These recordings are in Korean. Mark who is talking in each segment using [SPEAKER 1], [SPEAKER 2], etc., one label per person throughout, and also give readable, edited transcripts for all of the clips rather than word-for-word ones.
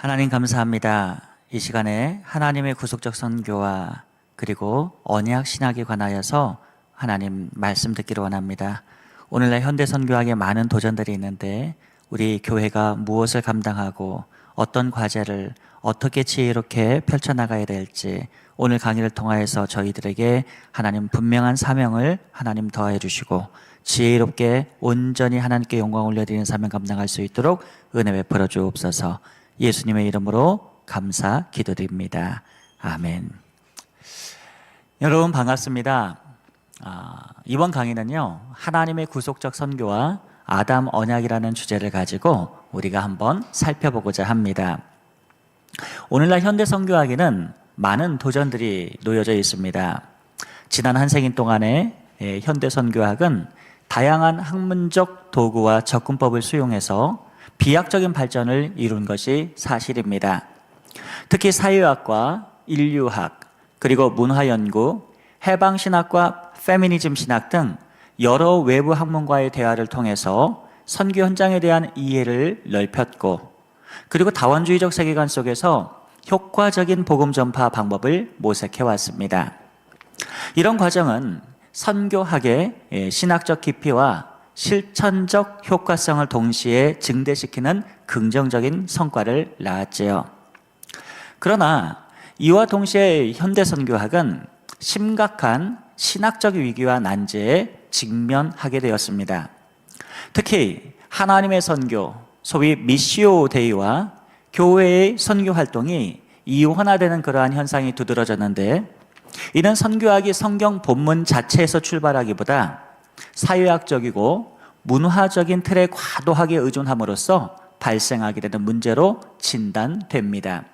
[SPEAKER 1] 하나님 감사합니다. 이 시간에 하나님의 구속적 선교와 그리고 언약 신학에 관하여서 하나님 말씀 듣기를 원합니다. 오늘날 현대 선교학에 많은 도전들이 있는데 우리 교회가 무엇을 감당하고 어떤 과제를 어떻게 지혜롭게 펼쳐나가야 될지 오늘 강의를 통하여서 저희들에게 하나님 분명한 사명을 하나님 더하여 주시고 지혜롭게 온전히 하나님께 영광 올려드리는 사명 감당할 수 있도록 은혜 베풀어 주옵소서. 예수님의 이름으로 감사 기도드립니다. 아멘. 여러분 반갑습니다. 이번 강의는요, 하나님의 구속적 선교와 아담 언약이라는 주제를 가지고 우리가 한번 살펴보고자 합니다. 오늘날 현대 선교학에는 많은 도전들이 놓여져 있습니다. 지난 한 세기 동안에 현대 선교학은 다양한 학문적 도구와 접근법을 수용해서 비약적인 발전을 이룬 것이 사실입니다. 특히 사회학과 인류학, 그리고 문화연구, 해방신학과 페미니즘 신학 등 여러 외부 학문과의 대화를 통해서 선교 현장에 대한 이해를 넓혔고, 그리고 다원주의적 세계관 속에서 효과적인 복음 전파 방법을 모색해 왔습니다. 이런 과정은 선교학의 신학적 깊이와 실천적 효과성을 동시에 증대시키는 긍정적인 성과를 낳았지요. 그러나 이와 동시에 현대 선교학은 심각한 신학적 위기와 난제에 직면하게 되었습니다. 특히 하나님의 선교, 소위 미시오 데이와 교회의 선교 활동이 이원화되는 그러한 현상이 두드러졌는데, 이는 선교학이 성경 본문 자체에서 출발하기보다 사회학적이고 문화적인 틀에 과도하게 의존함으로써 발생하게 되는 문제로 진단됩니다.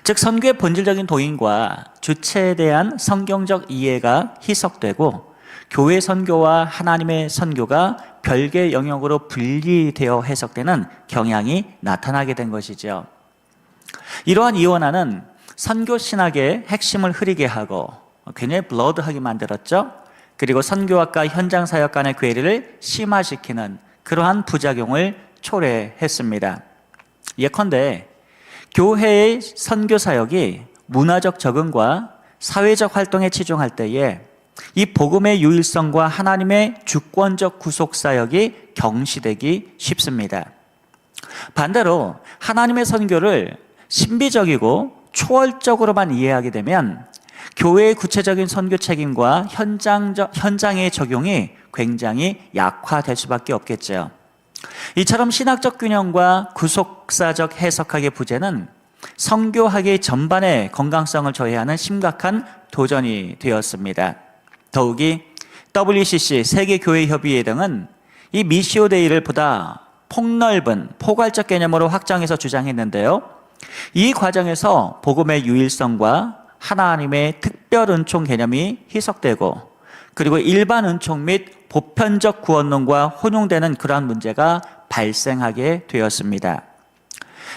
[SPEAKER 1] 즉, 선교의 본질적인 도인과 주체에 대한 성경적 이해가 희석되고 교회 선교와 하나님의 선교가 별개의 영역으로 분리되어 해석되는 경향이 나타나게 된 것이죠. 이러한 이원화는 선교 신학의 핵심을 흐리게 하고 굉장히 블러드하게 만들었죠. 그리고 선교학과 현장 사역 간의 괴리를 심화시키는 그러한 부작용을 초래했습니다. 예컨대 교회의 선교 사역이 문화적 적응과 사회적 활동에 치중할 때에 이 복음의 유일성과 하나님의 주권적 구속 사역이 경시되기 쉽습니다. 반대로 하나님의 선교를 신비적이고 초월적으로만 이해하게 되면 교회의 구체적인 선교 책임과 현장의 적용이 굉장히 약화될 수밖에 없겠죠. 이처럼 신학적 균형과 구속사적 해석학의 부재는 선교학의 전반의 건강성을 저해하는 심각한 도전이 되었습니다. 더욱이 WCC 세계교회협의회 등은 이 미시오데이를 보다 폭넓은 포괄적 개념으로 확장해서 주장했는데요, 이 과정에서 복음의 유일성과 하나님의 특별 은총 개념이 희석되고, 그리고 일반 은총 및 보편적 구원론과 혼용되는 그러한 문제가 발생하게 되었습니다.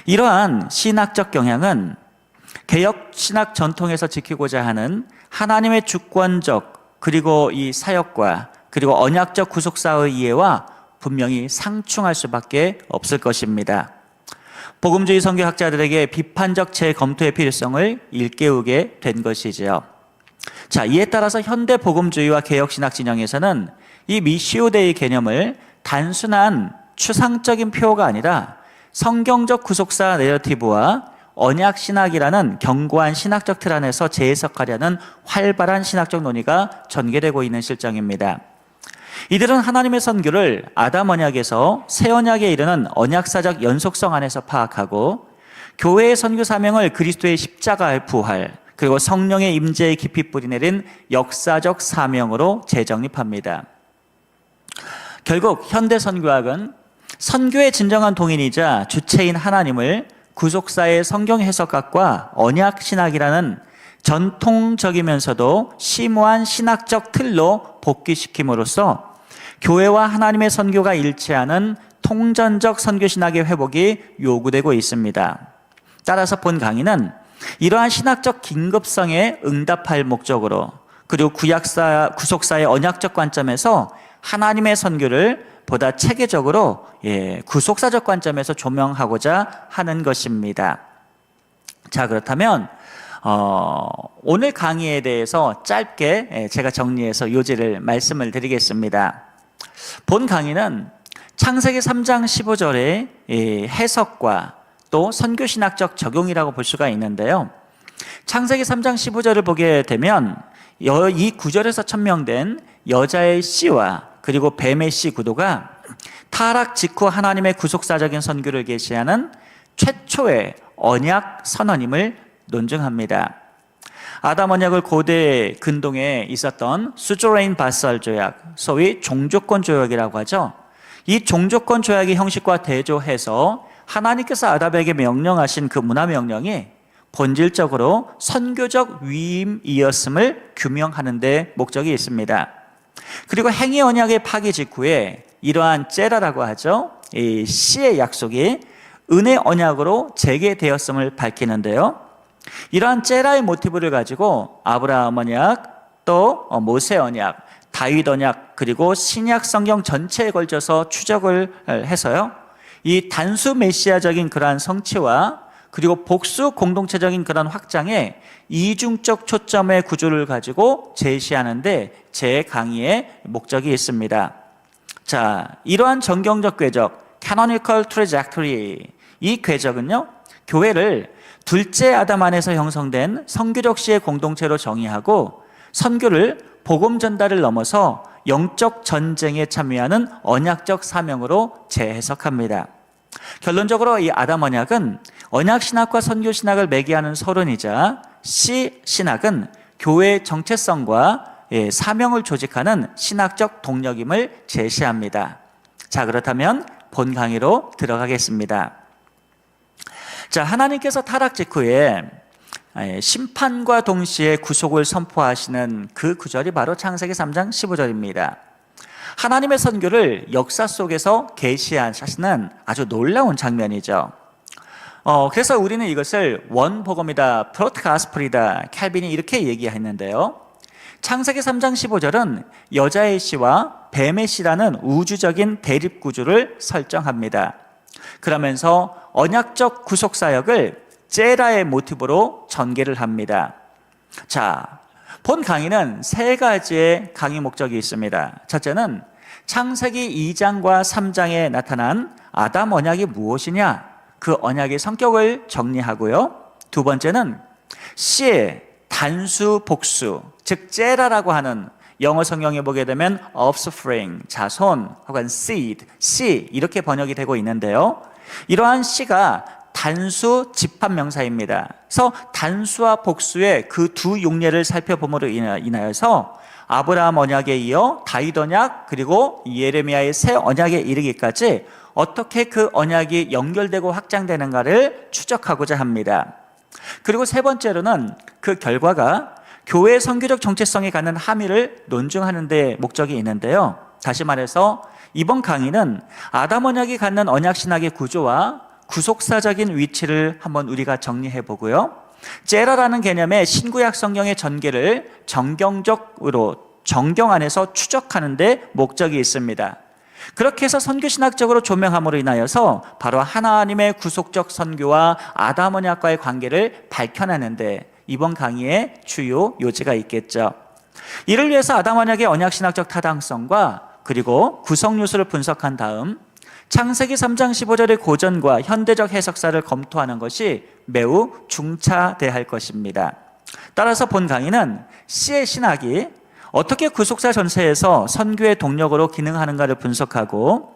[SPEAKER 1] 이러한 신학적 경향은 개혁 신학 전통에서 지키고자 하는 하나님의 주권적 그리고 이 사역과 그리고 언약적 구속사의 이해와 분명히 상충할 수밖에 없을 것입니다. 복음주의 선교학자들에게 비판적 재검토의 필요성을 일깨우게 된 것이지요. 자, 이에 따라서 현대 복음주의와 개혁신학 진영에서는 이 미시오데이 개념을 단순한 추상적인 표어가 아니라 성경적 구속사 내러티브와 언약신학이라는 견고한 신학적 틀 안에서 재해석하려는 활발한 신학적 논의가 전개되고 있는 실정입니다. 이들은 하나님의 선교를 아담 언약에서 새 언약에 이르는 언약사적 연속성 안에서 파악하고 교회의 선교 사명을 그리스도의 십자가의 부활 그리고 성령의 임재에 깊이 뿌리내린 역사적 사명으로 재정립합니다. 결국 현대 선교학은 선교의 진정한 동인이자 주체인 하나님을 구속사의 성경 해석학과 언약 신학이라는 전통적이면서도 심오한 신학적 틀로 복귀시킴으로써 교회와 하나님의 선교가 일치하는 통전적 선교 신학의 회복이 요구되고 있습니다. 따라서 본 강의는 이러한 신학적 긴급성에 응답할 목적으로, 그리고 구속사의 언약적 관점에서 하나님의 선교를 보다 체계적으로 구속사적 관점에서 조명하고자 하는 것입니다. 자, 그렇다면 오늘 강의에 대해서 짧게 제가 정리해서 요지를 말씀을 드리겠습니다. 본 강의는 창세기 3장 15절의 해석과 또 선교신학적 적용이라고 볼 수가 있는데요. 창세기 3장 15절을 보게 되면 이 구절에서 천명된 여자의 씨와 그리고 뱀의 씨 구도가 타락 직후 하나님의 구속사적인 선교를 계시하는 최초의 언약 선언임을 논증합니다. 아담 언약을 고대 근동에 있었던 수조레인 바살 조약, 소위 종조건 조약이라고 하죠. 이 종조건 조약의 형식과 대조해서 하나님께서 아담에게 명령하신 그 문화 명령이 본질적으로 선교적 위임이었음을 규명하는 데 목적이 있습니다. 그리고 행위 언약의 파기 직후에 이러한 제라라고 하죠. 이 씨의 약속이 은혜 언약으로 재개되었음을 밝히는데요. 이러한 제라의 모티브를 가지고 아브라함 언약, 또 모세 언약, 다윗 언약, 그리고 신약 성경 전체에 걸쳐서 추적을 해서요. 이 단수 메시아적인 그러한 성취와 그리고 복수 공동체적인 그런 확장에 이중적 초점의 구조를 가지고 제시하는데 제 강의의 목적이 있습니다. 자, 이러한 정경적 궤적, canonical trajectory, 이 궤적은요, 교회를 둘째 아담 안에서 형성된 선교적 시의 공동체로 정의하고 선교를 복음 전달을 넘어서 영적 전쟁에 참여하는 언약적 사명으로 재해석합니다. 결론적으로 이 아담 언약은 언약 신학과 선교 신학을 매개하는 서론이자 씨 신학은 교회의 정체성과 사명을 조직하는 신학적 동력임을 제시합니다. 자, 그렇다면 본 강의로 들어가겠습니다. 자, 하나님께서 타락 직후에 심판과 동시에 구속을 선포하시는 그 구절이 바로 창세기 3장 15절입니다. 하나님의 선교를 역사 속에서 계시하시는 아주 놀라운 장면이죠. 그래서 우리는 이것을 원복음이다, 프로트가스플이다, 캘빈이 이렇게 얘기했는데요. 창세기 3장 15절은 여자의 씨와 뱀의 씨라는 우주적인 대립구조를 설정합니다. 그러면서 언약적 구속사역을 제라의 모티브로 전개를 합니다. 자, 본 강의는 세 가지의 강의 목적이 있습니다. 첫째는 창세기 2장과 3장에 나타난 아담 언약이 무엇이냐, 그 언약의 성격을 정리하고요. 두 번째는 씨의 단수 복수, 즉 제라라고 하는 영어 성경에 보게 되면 offspring, 자손 혹은 seed, 씨 이렇게 번역이 되고 있는데요. 이러한 씨가 단수 집합 명사입니다. 그래서 단수와 복수의 그 두 용례를 살펴봄으로 인하여서 아브라함 언약에 이어 다윗 언약 그리고 예레미야의 새 언약에 이르기까지 어떻게 그 언약이 연결되고 확장되는가를 추적하고자 합니다. 그리고 세 번째로는 그 결과가 교회의 선교적 정체성에 갖는 함의를 논증하는 데 목적이 있는데요. 다시 말해서 이번 강의는 아담 언약이 갖는 언약 신학의 구조와 구속사적인 위치를 한번 우리가 정리해 보고요. 제라라는 개념의 신구약 성경의 전개를 정경적으로 정경 안에서 추적하는 데 목적이 있습니다. 그렇게 해서 선교신학적으로 조명함으로 인하여서 바로 하나님의 구속적 선교와 아담 언약과의 관계를 밝혀내는데 이번 강의의 주요 요지가 있겠죠. 이를 위해서 아담 언약의 언약신학적 타당성과 그리고 구성 요소를 분석한 다음 창세기 3장 15절의 고전과 현대적 해석사를 검토하는 것이 매우 중차대할 것입니다. 따라서 본 강의는 씨의 신학이 어떻게 구속사 전체에서 선교의 동력으로 기능하는가를 분석하고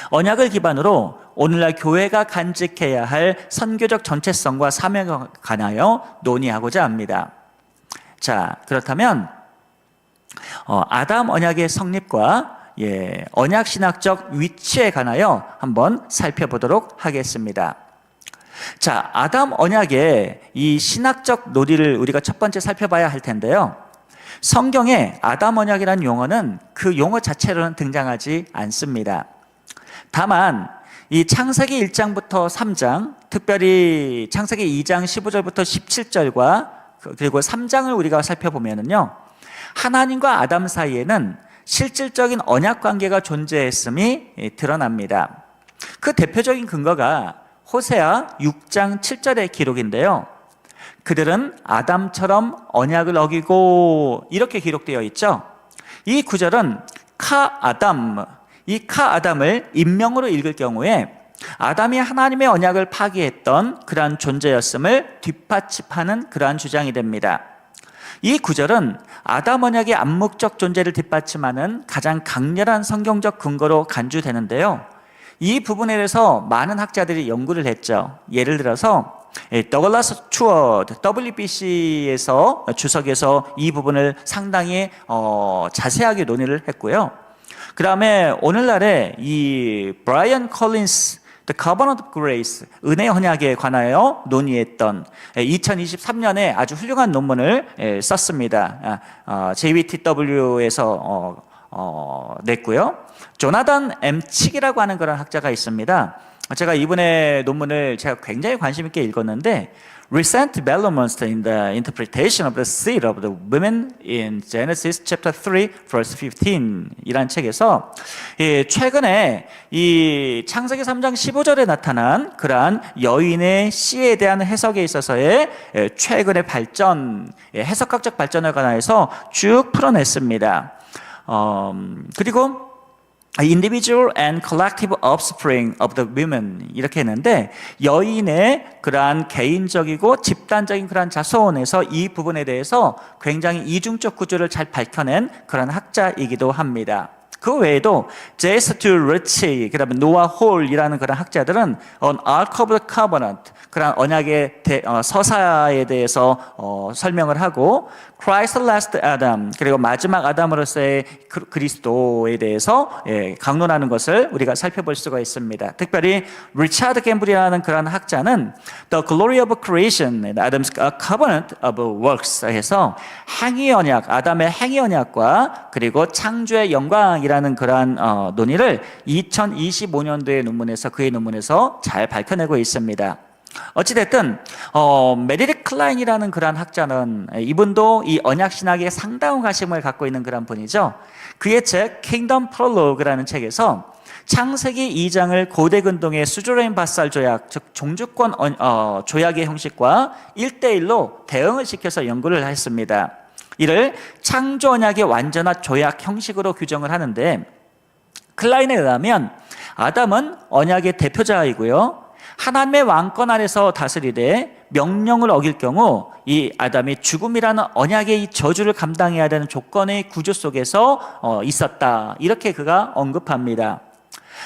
[SPEAKER 1] 언약을 기반으로 오늘날 교회가 간직해야 할 선교적 전체성과 사명에 관하여 논의하고자 합니다. 자, 그렇다면 아담 언약의 성립과 언약 신학적 위치에 관하여 한번 살펴보도록 하겠습니다. 자, 아담 언약의 이 신학적 논의를 우리가 첫 번째 살펴봐야 할 텐데요. 성경에 아담 언약이라는 용어는 그 용어 자체로는 등장하지 않습니다. 다만 이 창세기 1장부터 3장, 특별히 창세기 2장 15절부터 17절과 그리고 3장을 우리가 살펴보면은요, 하나님과 아담 사이에는 실질적인 언약 관계가 존재했음이 드러납니다. 그 대표적인 근거가 호세아 6장 7절의 기록인데요. 그들은 아담처럼 언약을 어기고 이렇게 기록되어 있죠. 이 구절은 이 카아담을 인명으로 읽을 경우에 아담이 하나님의 언약을 파기했던 그러한 존재였음을 뒷받침하는 그러한 주장이 됩니다. 이 구절은 아담 언약의 암묵적 존재를 뒷받침하는 가장 강렬한 성경적 근거로 간주되는데요. 이 부분에 대해서 많은 학자들이 연구를 했죠. 예를 들어서 더글라스 추어드 WBC에서 주석에서 이 부분을 상당히 자세하게 논의를 했고요. 그 다음에 오늘날에 이 브라이언 콜린스 The Covenant of Grace, 은혜 언약에 관하여 논의했던 2023년에 아주 훌륭한 논문을 썼습니다. JWTW에서 냈고요. 조나단 M. 칙이라고 하는 그런 학자가 있습니다. 제가 이분의 논문을 제가 굉장히 관심 있게 읽었는데 Recent developments in the interpretation of the seed of the women in Genesis chapter 3 verse 15 이란 책에서 최근에 이 창세기 3장 15절에 나타난 그러한 여인의 씨에 대한 해석에 있어서의 최근의 발전, 해석학적 발전에 관해서 쭉 풀어냈습니다. 그리고 individual and collective offspring of the women 이렇게 했는데 여인의 그러한 개인적이고 집단적인 그러한 자손에서 이 부분에 대해서 굉장히 이중적 구조를 잘 밝혀낸 그런 학자이기도 합니다. 그 외에도 제스트 르치, 그다음에 노아 홀이라는 그런 학자들은 on Ark of the Covenant, 그런 언약의 서사에 대해서 설명을 하고 Christ Last Adam, 그리고 마지막 아담으로서의 그리스도에 대해서 강론하는 것을 우리가 살펴볼 수가 있습니다. 특별히 리차드 캠블이라는 그런 학자는 The Glory of Creation, Adam's Covenant of Works 해서 행위 언약, 아담의 행위 언약과 그리고 창조의 영광이라는 그러한 논의를 2025년도의 논문에서 그의 논문에서 잘 밝혀내고 있습니다. 어찌됐든 메리딕 클라인이라는 그런 학자는 이분도 이 언약신학에 상당한 관심을 갖고 있는 그런 분이죠. 그의 책 킹덤 프롤로그라는 책에서 창세기 2장을 고대 근동의 수조레인 바살 조약, 즉 종주권 조약의 형식과 1대1로 대응을 시켜서 연구를 했습니다. 이를 창조 언약의 완전한 조약 형식으로 규정을 하는데 클라인에 의하면 아담은 언약의 대표자이고요. 하나님의 왕권 아래서 다스리되 명령을 어길 경우 이 아담이 죽음이라는 언약의 이 저주를 감당해야 되는 조건의 구조 속에서 있었다. 이렇게 그가 언급합니다.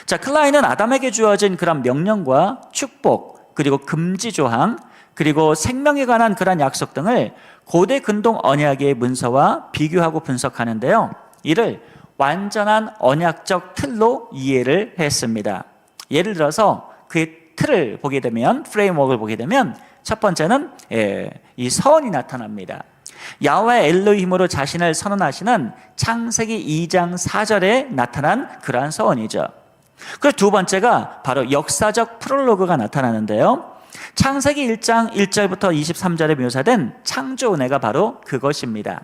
[SPEAKER 1] 자, 클라인은 아담에게 주어진 그런 명령과 축복, 그리고 금지 조항, 그리고 생명에 관한 그런 약속 등을 고대 근동 언약의 문서와 비교하고 분석하는데요. 이를 완전한 언약적 틀로 이해를 했습니다. 예를 들어서 그의 틀을 보게 되면, 프레임워크를 보게 되면 첫 번째는 이 서원이 나타납니다. 야훼 엘로힘으로 자신을 선언하시는 창세기 2장 4절에 나타난 그러한 서원이죠. 그리고 두 번째가 바로 역사적 프롤로그가 나타나는데요. 창세기 1장 1절부터 23절에 묘사된 창조 은혜가 바로 그것입니다.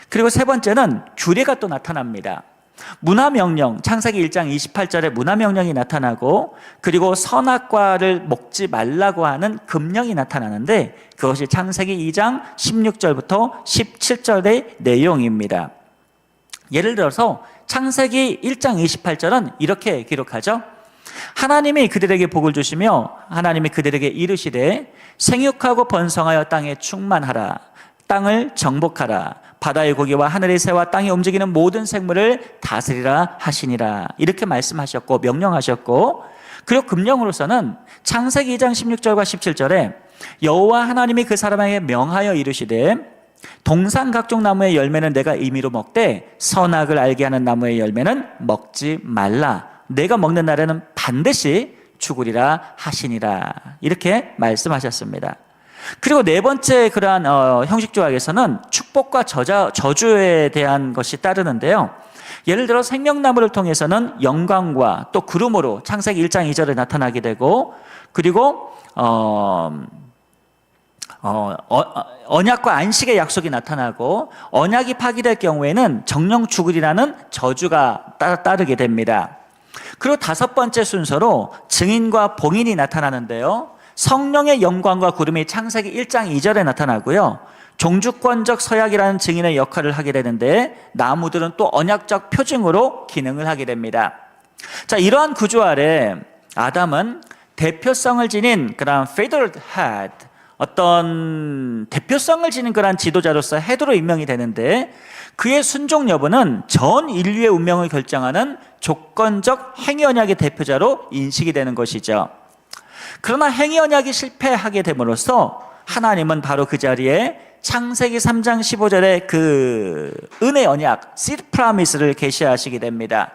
[SPEAKER 1] 그리고 세 번째는 규례가 또 나타납니다. 문화명령, 창세기 1장 28절에 문화명령이 나타나고 그리고 선악과를 먹지 말라고 하는 금령이 나타나는데 그것이 창세기 2장 16절부터 17절의 내용입니다. 예를 들어서 창세기 1장 28절은 이렇게 기록하죠. 하나님이 그들에게 복을 주시며 하나님이 그들에게 이르시되 생육하고 번성하여 땅에 충만하라, 땅을 정복하라, 바다의 고기와 하늘의 새와 땅에 움직이는 모든 생물을 다스리라 하시니라. 이렇게 말씀하셨고 명령하셨고, 그리고 금령으로서는 창세기 2장 16절과 17절에 여호와 하나님이 그 사람에게 명하여 이르시되 동산 각종 나무의 열매는 내가 임의로 먹되 선악을 알게 하는 나무의 열매는 먹지 말라. 내가 먹는 날에는 반드시 죽으리라 하시니라. 이렇게 말씀하셨습니다. 그리고 네 번째 그러한 형식 조약에서는 축복과 저주에 대한 것이 따르는데요. 예를 들어 생명나무를 통해서는 영광과 또 구름으로 창세기 1장 2절에 나타나게 되고, 그리고 언약과 안식의 약속이 나타나고 언약이 파기될 경우에는 정령 죽으리라는 저주가 따르게 됩니다. 그리고 다섯 번째 순서로 증인과 봉인이 나타나는데요. 성령의 영광과 구름이 창세기 1장 2절에 나타나고요. 종주권적 서약이라는 증인의 역할을 하게 되는데 나무들은 또 언약적 표징으로 기능을 하게 됩니다. 자, 이러한 구조 아래 아담은 대표성을 지닌 그런 figurehead, 어떤 대표성을 지닌 그런 지도자로서 헤드로 임명이 되는데 그의 순종 여부는 전 인류의 운명을 결정하는 조건적 행위 언약의 대표자로 인식이 되는 것이죠. 그러나 행위 언약이 실패하게 됨으로써 하나님은 바로 그 자리에 창세기 3장 15절에 그 은혜 언약, seed promise를 계시하시게 됩니다.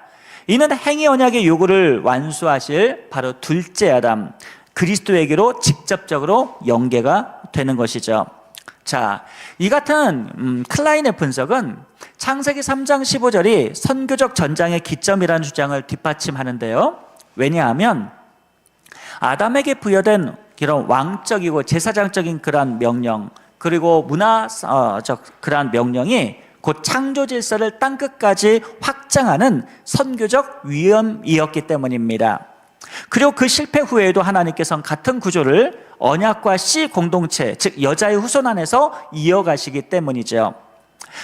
[SPEAKER 1] 이는 행위 언약의 요구를 완수하실 바로 둘째 아담, 그리스도에게로 직접적으로 연계가 되는 것이죠. 자, 이 같은 클라인의 분석은 창세기 3장 15절이 선교적 전장의 기점이라는 주장을 뒷받침하는데요. 왜냐하면 아담에게 부여된 이런 왕적이고 제사장적인 그러한 명령, 그리고 문화적 그러한 명령이 곧 창조 질서를 땅끝까지 확장하는 선교적 위험이었기 때문입니다. 그리고 그 실패 후에도 하나님께서는 같은 구조를 언약과 씨 공동체, 즉 여자의 후손 안에서 이어가시기 때문이죠.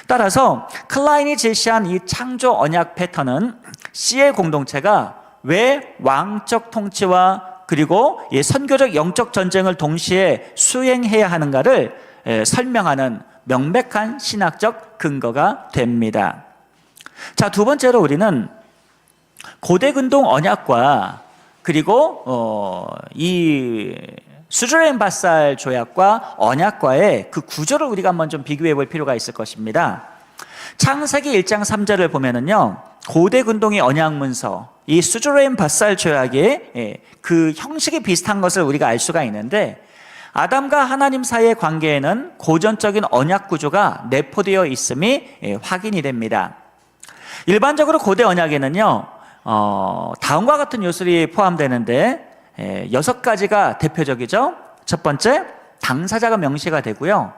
[SPEAKER 1] 따라서 클라인이 제시한 이 창조 언약 패턴은 씨의 공동체가 왜 왕적 통치와 그리고 선교적 영적 전쟁을 동시에 수행해야 하는가를 설명하는 명백한 신학적 근거가 됩니다. 자, 두 번째로 우리는 고대 근동 언약과 그리고 이 수주레인 바살 조약과 언약과의 그 구조를 우리가 한번 좀 비교해 볼 필요가 있을 것입니다. 창세기 1장 3절을 보면은요, 고대 근동의 언약 문서, 이 수주레인 바살 조약의 그 형식이 비슷한 것을 우리가 알 수가 있는데, 아담과 하나님 사이의 관계에는 고전적인 언약 구조가 내포되어 있음이 확인이 됩니다. 일반적으로 고대 언약에는요, 다음과 같은 요소들이 포함되는데 6가지가 대표적이죠. 첫 번째, 당사자가 명시가 되고요.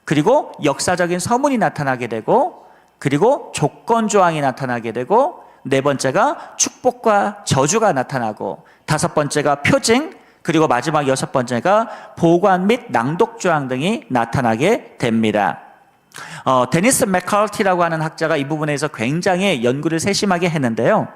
[SPEAKER 1] 그리고 역사적인 서문이 나타나게 되고, 그리고 조건 조항이 나타나게 되고, 네 번째가 축복과 저주가 나타나고, 다섯 번째가 표징, 그리고 마지막 여섯 번째가 보관 및 낭독 조항 등이 나타나게 됩니다. 데니스 맥카르티라고 하는 학자가 이 부분에서 굉장히 연구를 세심하게 했는데요.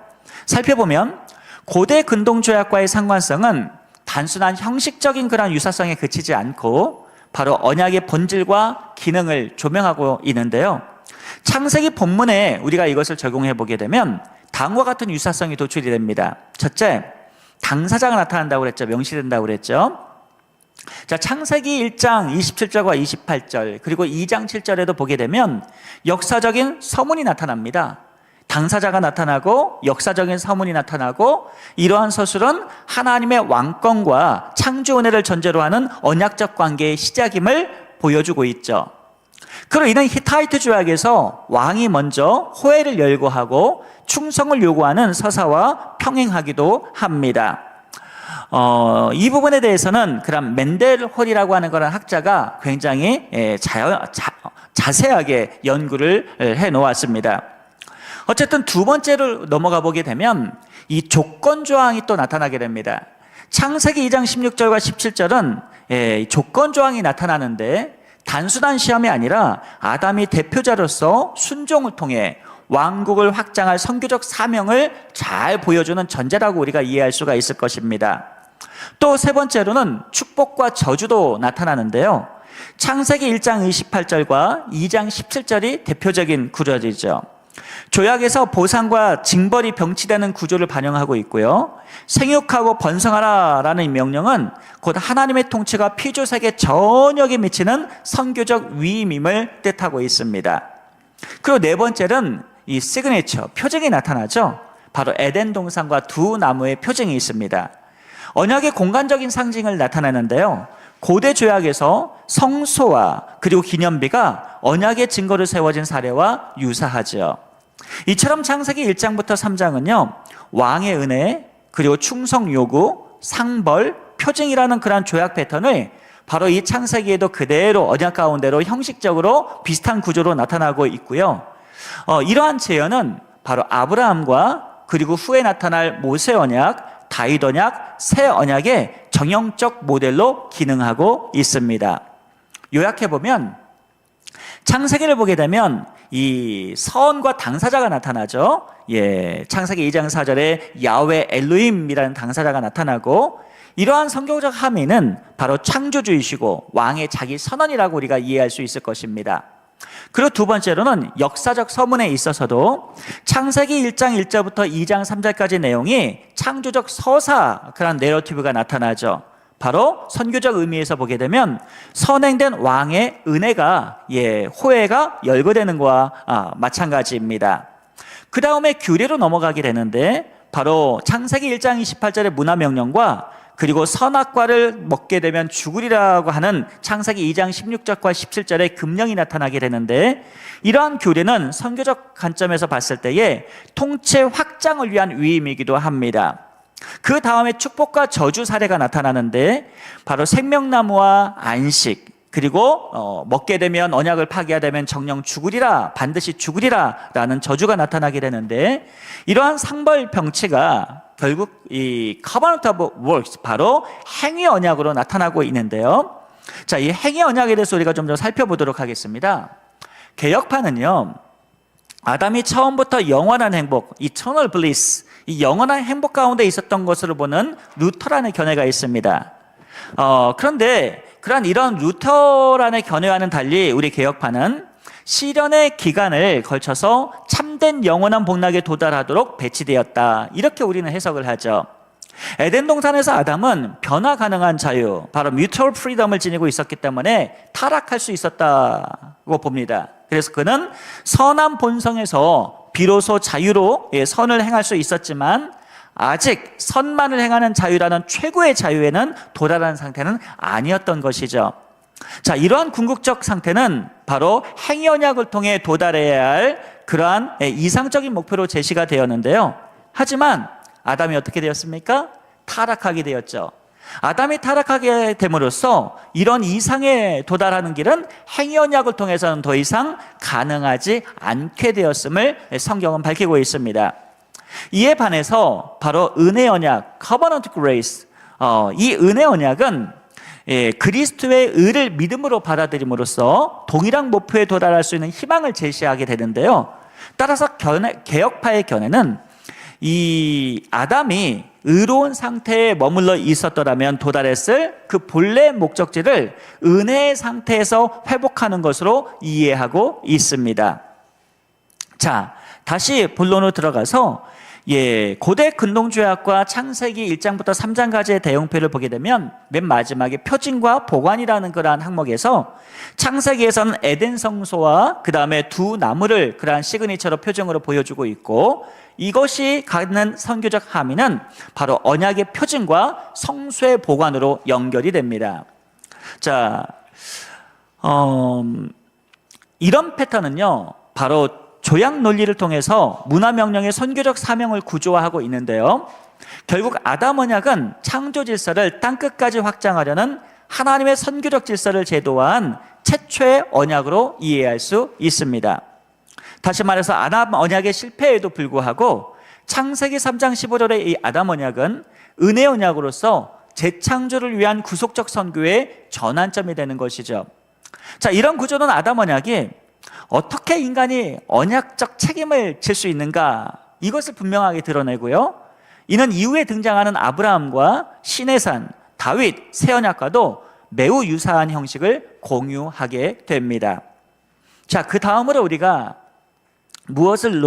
[SPEAKER 1] 살펴보면 고대 근동조약과의 상관성은 단순한 형식적인 그런 유사성에 그치지 않고 바로 언약의 본질과 기능을 조명하고 있는데요. 창세기 본문에 우리가 이것을 적용해 보게 되면 다음과 같은 유사성이 도출이 됩니다. 첫째, 당사자가 나타난다고 그랬죠. 명시된다고 그랬죠. 자, 창세기 1장 27절과 28절 그리고 2장 7절에도 보게 되면 역사적인 서문이 나타납니다. 당사자가 나타나고 역사적인 서문이 나타나고, 이러한 서술은 하나님의 왕권과 창조 은혜를 전제로 하는 언약적 관계의 시작임을 보여주고 있죠. 그리고 이는 히타이트 조약에서 왕이 먼저 호해를 열거하고 충성을 요구하는 서사와 평행하기도 합니다. 이 부분에 대해서는 그런 맨델홀이라고 하는 그런 학자가 굉장히 자세하게 연구를 해 놓았습니다. 어쨌든 두 번째로 넘어가 보게 되면 이 조건 조항이 또 나타나게 됩니다. 창세기 2장 16절과 17절은 조건 조항이 나타나는데 단순한 시험이 아니라 아담이 대표자로서 순종을 통해 왕국을 확장할 선교적 사명을 잘 보여주는 전제라고 우리가 이해할 수가 있을 것입니다. 또 세 번째로는 축복과 저주도 나타나는데요. 창세기 1장 28절과 2장 17절이 대표적인 구절이죠. 조약에서 보상과 징벌이 병치되는 구조를 반영하고 있고요. 생육하고 번성하라라는 명령은 곧 하나님의 통치가 피조세계 전역에 미치는 선교적 위임임을 뜻하고 있습니다. 그리고 네 번째는 이 시그니처, 표징이 나타나죠. 바로 에덴 동산과 두 나무의 표징이 있습니다. 언약의 공간적인 상징을 나타내는데요. 고대 조약에서 성소와 그리고 기념비가 언약의 증거로 세워진 사례와 유사하죠. 이처럼 창세기 1장부터 3장은요, 왕의 은혜, 그리고 충성 요구, 상벌, 표징이라는 그러한 조약 패턴을 바로 이 창세기에도 그대로 언약 가운데로 형식적으로 비슷한 구조로 나타나고 있고요. 이러한 재현은 바로 아브라함과 그리고 후에 나타날 모세 언약, 다윗 언약, 새 언약의 정형적 모델로 기능하고 있습니다. 요약해보면 창세기를 보게 되면 이 선과 당사자가 나타나죠. 창세기 2장 4절에 야훼 엘로힘이라는 당사자가 나타나고, 이러한 성경적 함의는 바로 창조주이시고 왕의 자기 선언이라고 우리가 이해할 수 있을 것입니다. 그리고 두 번째로는 역사적 서문에 있어서도 창세기 1장 1절부터 2장 3절까지 내용이 창조적 서사, 그런 내러티브가 나타나죠. 바로 선교적 의미에서 보게 되면 선행된 왕의 은혜가 호혜가 열거되는 것과 마찬가지입니다. 그 다음에 규례로 넘어가게 되는데, 바로 창세기 1장 28절의 문화명령과 그리고 선악과를 먹게 되면 죽으리라고 하는 창세기 2장 16절과 17절의 금령이 나타나게 되는데, 이러한 규례는 선교적 관점에서 봤을 때에 통치 확장을 위한 위임이기도 합니다. 그 다음에 축복과 저주 사례가 나타나는데, 바로 생명나무와 안식, 그리고 먹게 되면 언약을 파괴하되면 정령 죽으리라, 반드시 죽으리라 라는 저주가 나타나게 되는데, 이러한 상벌 병치가 결국 이 covenant of works, 바로 행위 언약으로 나타나고 있는데요. 자, 이 행위 언약에 대해서 우리가 좀 더 살펴보도록 하겠습니다. 개혁파는요, 아담이 처음부터 영원한 행복, eternal bliss, 이 영원한 행복 가운데 있었던 것으로 보는 루터란의 견해가 있습니다. 그런데 이런 루터란의 견해와는 달리 우리 개혁파는 시련의 기간을 걸쳐서 참된 영원한 복락에 도달하도록 배치되었다, 이렇게 우리는 해석을 하죠. 에덴 동산에서 아담은 변화 가능한 자유, 바로 mutual freedom을 지니고 있었기 때문에 타락할 수 있었다고 봅니다. 그래서 그는 선한 본성에서 비로소 자유로 선을 행할 수 있었지만, 아직 선만을 행하는 자유라는 최고의 자유에는 도달한 상태는 아니었던 것이죠. 자, 이러한 궁극적 상태는 바로 행위 언약을 통해 도달해야 할 그러한 이상적인 목표로 제시가 되었는데요. 하지만 아담이 어떻게 되었습니까? 타락하게 되었죠. 아담이 타락하게 됨으로써 이런 이상에 도달하는 길은 행위 언약을 통해서는 더 이상 가능하지 않게 되었음을 성경은 밝히고 있습니다. 이에 반해서 바로 은혜 언약, covenant grace, 이 은혜 언약은 그리스도의 의를 믿음으로 받아들임으로써 동일한 목표에 도달할 수 있는 희망을 제시하게 되는데요. 따라서 개혁파의 견해는 이 아담이 의로운 상태에 머물러 있었더라면 도달했을 그 본래 목적지를 은혜의 상태에서 회복하는 것으로 이해하고 있습니다. 자, 다시 본론으로 들어가서 고대 근동주의학과 창세기 1장부터 3장까지의 대형표를 보게 되면 맨 마지막에 표징과 보관이라는 그러한 항목에서 창세기에서는 에덴 성소와 그 다음에 두 나무를 그러한 시그니처로 표징으로 보여주고 있고, 이것이 갖는 선교적 함의는 바로 언약의 표징과 성소의 보관으로 연결이 됩니다. 자, 이런 패턴은요, 바로 조약 논리를 통해서 문화명령의 선교적 사명을 구조화하고 있는데요. 결국 아담 언약은 창조 질서를 땅끝까지 확장하려는 하나님의 선교적 질서를 제도화한 최초의 언약으로 이해할 수 있습니다. 다시 말해서 아담 언약의 실패에도 불구하고 창세기 3장 15절의 이 아담 언약은 은혜 언약으로서 재창조를 위한 구속적 선교의 전환점이 되는 것이죠. 자, 이런 구조는 아담 언약이 어떻게 인간이 언약적 책임을 질 수 있는가, 이것을 분명하게 드러내고요. 이는 이후에 등장하는 아브라함과 시내산, 다윗, 새 언약과도 매우 유사한 형식을 공유하게 됩니다. 자, 그 다음으로 우리가 무엇을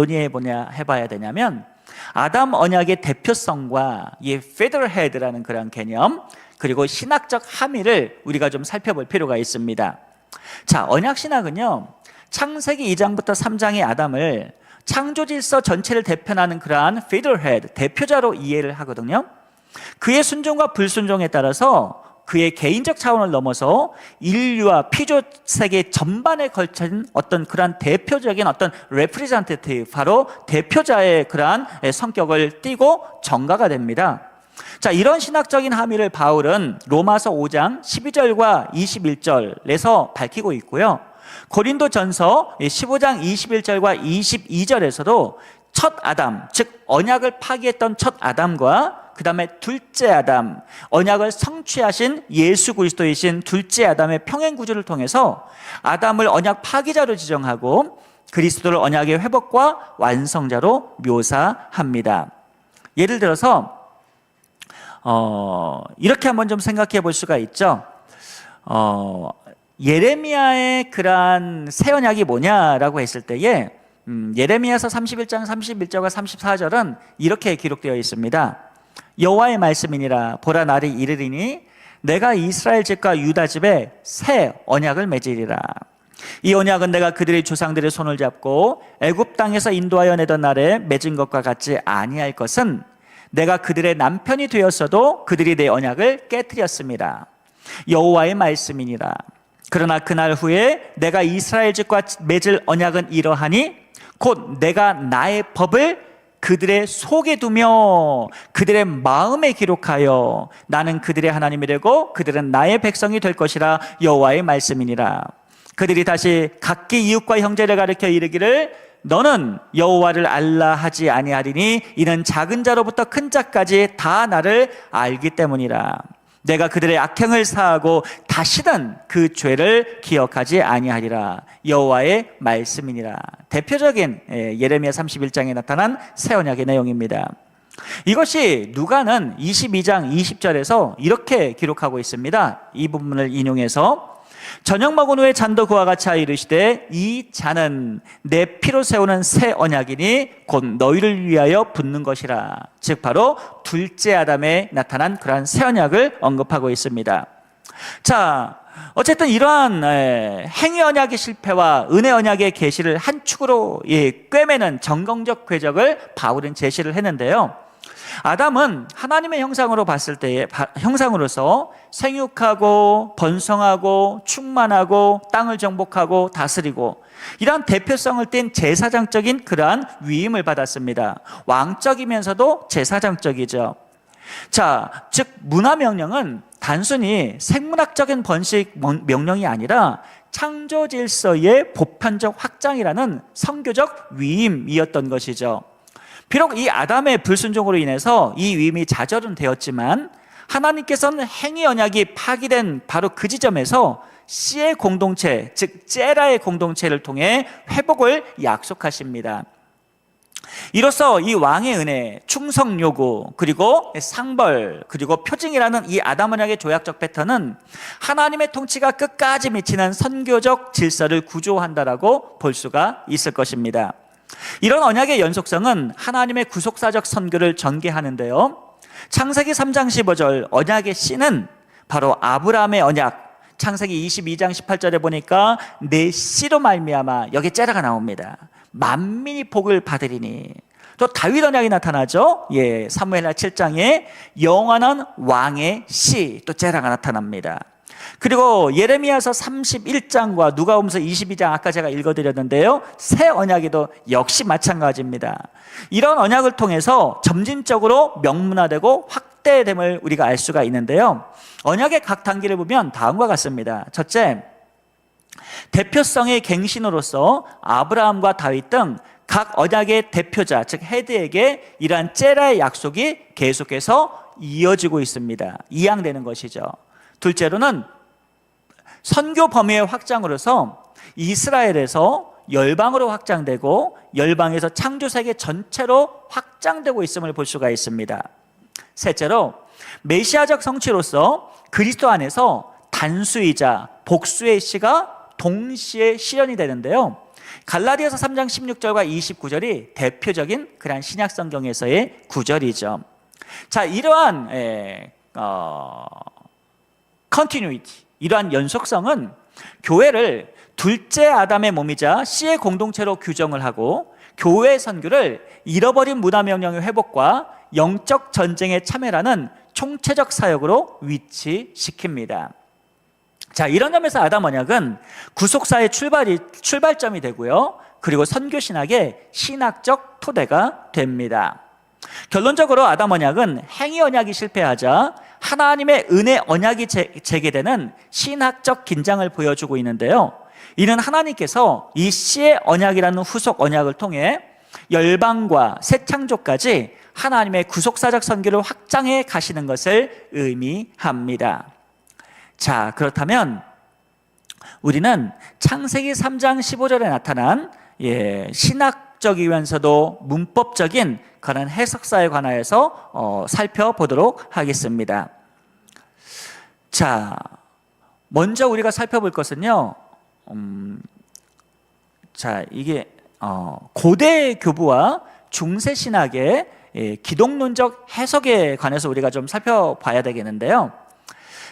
[SPEAKER 1] 해봐야 되냐면, 아담 언약의 대표성과 이 figurehead라는 그런 개념, 그리고 신학적 함의를 우리가 좀 살펴볼 필요가 있습니다. 자, 언약 신학은요, 창세기 2장부터 3장의 아담을 창조 질서 전체를 대표하는 그러한 figurehead, 대표자로 이해를 하거든요. 그의 순종과 불순종에 따라서 그의 개인적 차원을 넘어서 인류와 피조 세계 전반에 걸친 어떤 그러한 대표적인 어떤 representative, 바로 대표자의 그러한 성격을 띠고 전가가 됩니다. 자, 이런 신학적인 함의를 바울은 로마서 5장 12절과 21절에서 밝히고 있고요. 고린도전서 15장 21절과 22절에서도 첫 아담, 즉 언약을 파기했던 첫 아담과 그 다음에 둘째 아담, 언약을 성취하신 예수 그리스도이신 둘째 아담의 평행 구조를 통해서 아담을 언약 파기자로 지정하고 그리스도를 언약의 회복과 완성자로 묘사합니다. 예를 들어서 이렇게 한번 좀 생각해 볼 수가 있죠. 예레미야의 그러한 새 언약이 뭐냐라고 했을 때에 예레미야서 31장 31절과 34절은 이렇게 기록되어 있습니다. 여호와의 말씀이니라. 보라, 날이 이르리니 내가 이스라엘 집과 유다 집에 새 언약을 맺으리라. 이 언약은 내가 그들의 조상들의 손을 잡고 애굽 땅에서 인도하여 내던 날에 맺은 것과 같지 아니할 것은 내가 그들의 남편이 되었어도 그들이 내 언약을 깨뜨렸습니다. 여호와의 말씀이니라. 그러나 그날 후에 내가 이스라엘 집과 맺을 언약은 이러하니 곧 내가 나의 법을 그들의 속에 두며 그들의 마음에 기록하여 나는 그들의 하나님이 되고 그들은 나의 백성이 될 것이라. 여호와의 말씀이니라. 그들이 다시 각기 이웃과 형제를 가리켜 이르기를 너는 여호와를 알라 하지 아니하리니 이는 작은 자로부터 큰 자까지 다 나를 알기 때문이라. 내가 그들의 악행을 사하고 다시는 그 죄를 기억하지 아니하리라. 여호와의 말씀이니라. 대표적인 예레미야 31장에 나타난 새 언약의 내용입니다. 이것이 누가는 22장 20절에서 이렇게 기록하고 있습니다. 이 부분을 인용해서 저녁 먹은 후에 잔도 그와 같이 하여 이르시되 이 잔은 내 피로 세우는 새 언약이니 곧 너희를 위하여 붓는 것이라. 즉 바로 둘째 아담에 나타난 그러한 새 언약을 언급하고 있습니다. 자, 어쨌든 이러한 행위 언약의 실패와 은혜 언약의 계시를 한 축으로 꿰매는 정경적 궤적을 바울은 제시를 했는데요. 아담은 하나님의 형상으로 봤을 때에 형상으로서 생육하고 번성하고 충만하고 땅을 정복하고 다스리고 이러한 대표성을 띤 제사장적인 그러한 위임을 받았습니다. 왕적이면서도 제사장적이죠. 자, 즉 문화 명령은 단순히 생물학적인 번식 명령이 아니라 창조 질서의 보편적 확장이라는 성교적 위임이었던 것이죠. 비록 이 아담의 불순종으로 인해서 이 위임이 좌절은 되었지만 하나님께서는 행위 언약이 파기된 바로 그 지점에서 씨의 공동체, 즉 제라의 공동체를 통해 회복을 약속하십니다. 이로써 이 왕의 은혜, 충성 요구, 그리고 상벌, 그리고 표징이라는 이 아담 언약의 조약적 패턴은 하나님의 통치가 끝까지 미치는 선교적 질서를 구조한다라고 볼 수가 있을 것입니다. 이런 언약의 연속성은 하나님의 구속사적 선교를 전개하는데요. 창세기 3장 15절 언약의 씨는 바로 아브라함의 언약. 창세기 22장 18절에 보니까 내 씨로 말미암아, 여기 째라가 나옵니다. 만민이 복을 받으리니. 또 다윗 언약이 나타나죠. 사무엘하 7장에 영원한 왕의 씨, 또 째라가 나타납니다. 그리고 예레미야서 31장과 누가복음서 22장 아까 제가 읽어드렸는데요. 새 언약에도 역시 마찬가지입니다. 이런 언약을 통해서 점진적으로 명문화되고 확대됨을 우리가 알 수가 있는데요. 언약의 각 단계를 보면 다음과 같습니다. 첫째, 대표성의 갱신으로서 아브라함과 다윗 등 각 언약의 대표자, 즉 헤드에게 이러한 째라의 약속이 계속해서 이어지고 있습니다. 이양되는 것이죠. 둘째로는 선교 범위의 확장으로서 이스라엘에서 열방으로 확장되고 열방에서 창조세계 전체로 확장되고 있음을 볼 수가 있습니다. 셋째로 메시아적 성취로서 그리스도 안에서 단수이자 복수의 씨가 동시에 실현이 되는데요. 갈라디아서 3장 16절과 29절이 대표적인 그런 신약 성경에서의 구절이죠. 자, 이러한 continuity, 이러한 연속성은 교회를 둘째 아담의 몸이자 씨의 공동체로 규정을 하고 교회의 선교를 잃어버린 문화 명령의 회복과 영적 전쟁에 참여라는 총체적 사역으로 위치시킵니다. 자, 이런 점에서 아담 언약은 구속사의 출발점이 되고요. 그리고 선교 신학의 신학적 토대가 됩니다. 결론적으로 아담 언약은 행위 언약이 실패하자 하나님의 은혜 언약이 재개되는 신학적 긴장을 보여주고 있는데요. 이는 하나님께서 이 씨의 언약이라는 후속 언약을 통해 열방과 새 창조까지 하나님의 구속사적 선교를 확장해 가시는 것을 의미합니다. 자, 그렇다면 우리는 창세기 3장 15절에 나타난 신학적이면서도 문법적인 그런 해석사에 관하여서 살펴보도록 하겠습니다. 자, 먼저 우리가 살펴볼 것은요, 이게 고대 교부와 중세 신학의 기독론적 해석에 관해서 우리가 좀 살펴봐야 되겠는데요.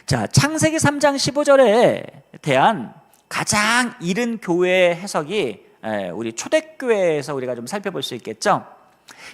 [SPEAKER 1] 자, 창세기 3장 15절에 대한 가장 이른 교회의 해석이 우리 초대교회에서 우리가 좀 살펴볼 수 있겠죠.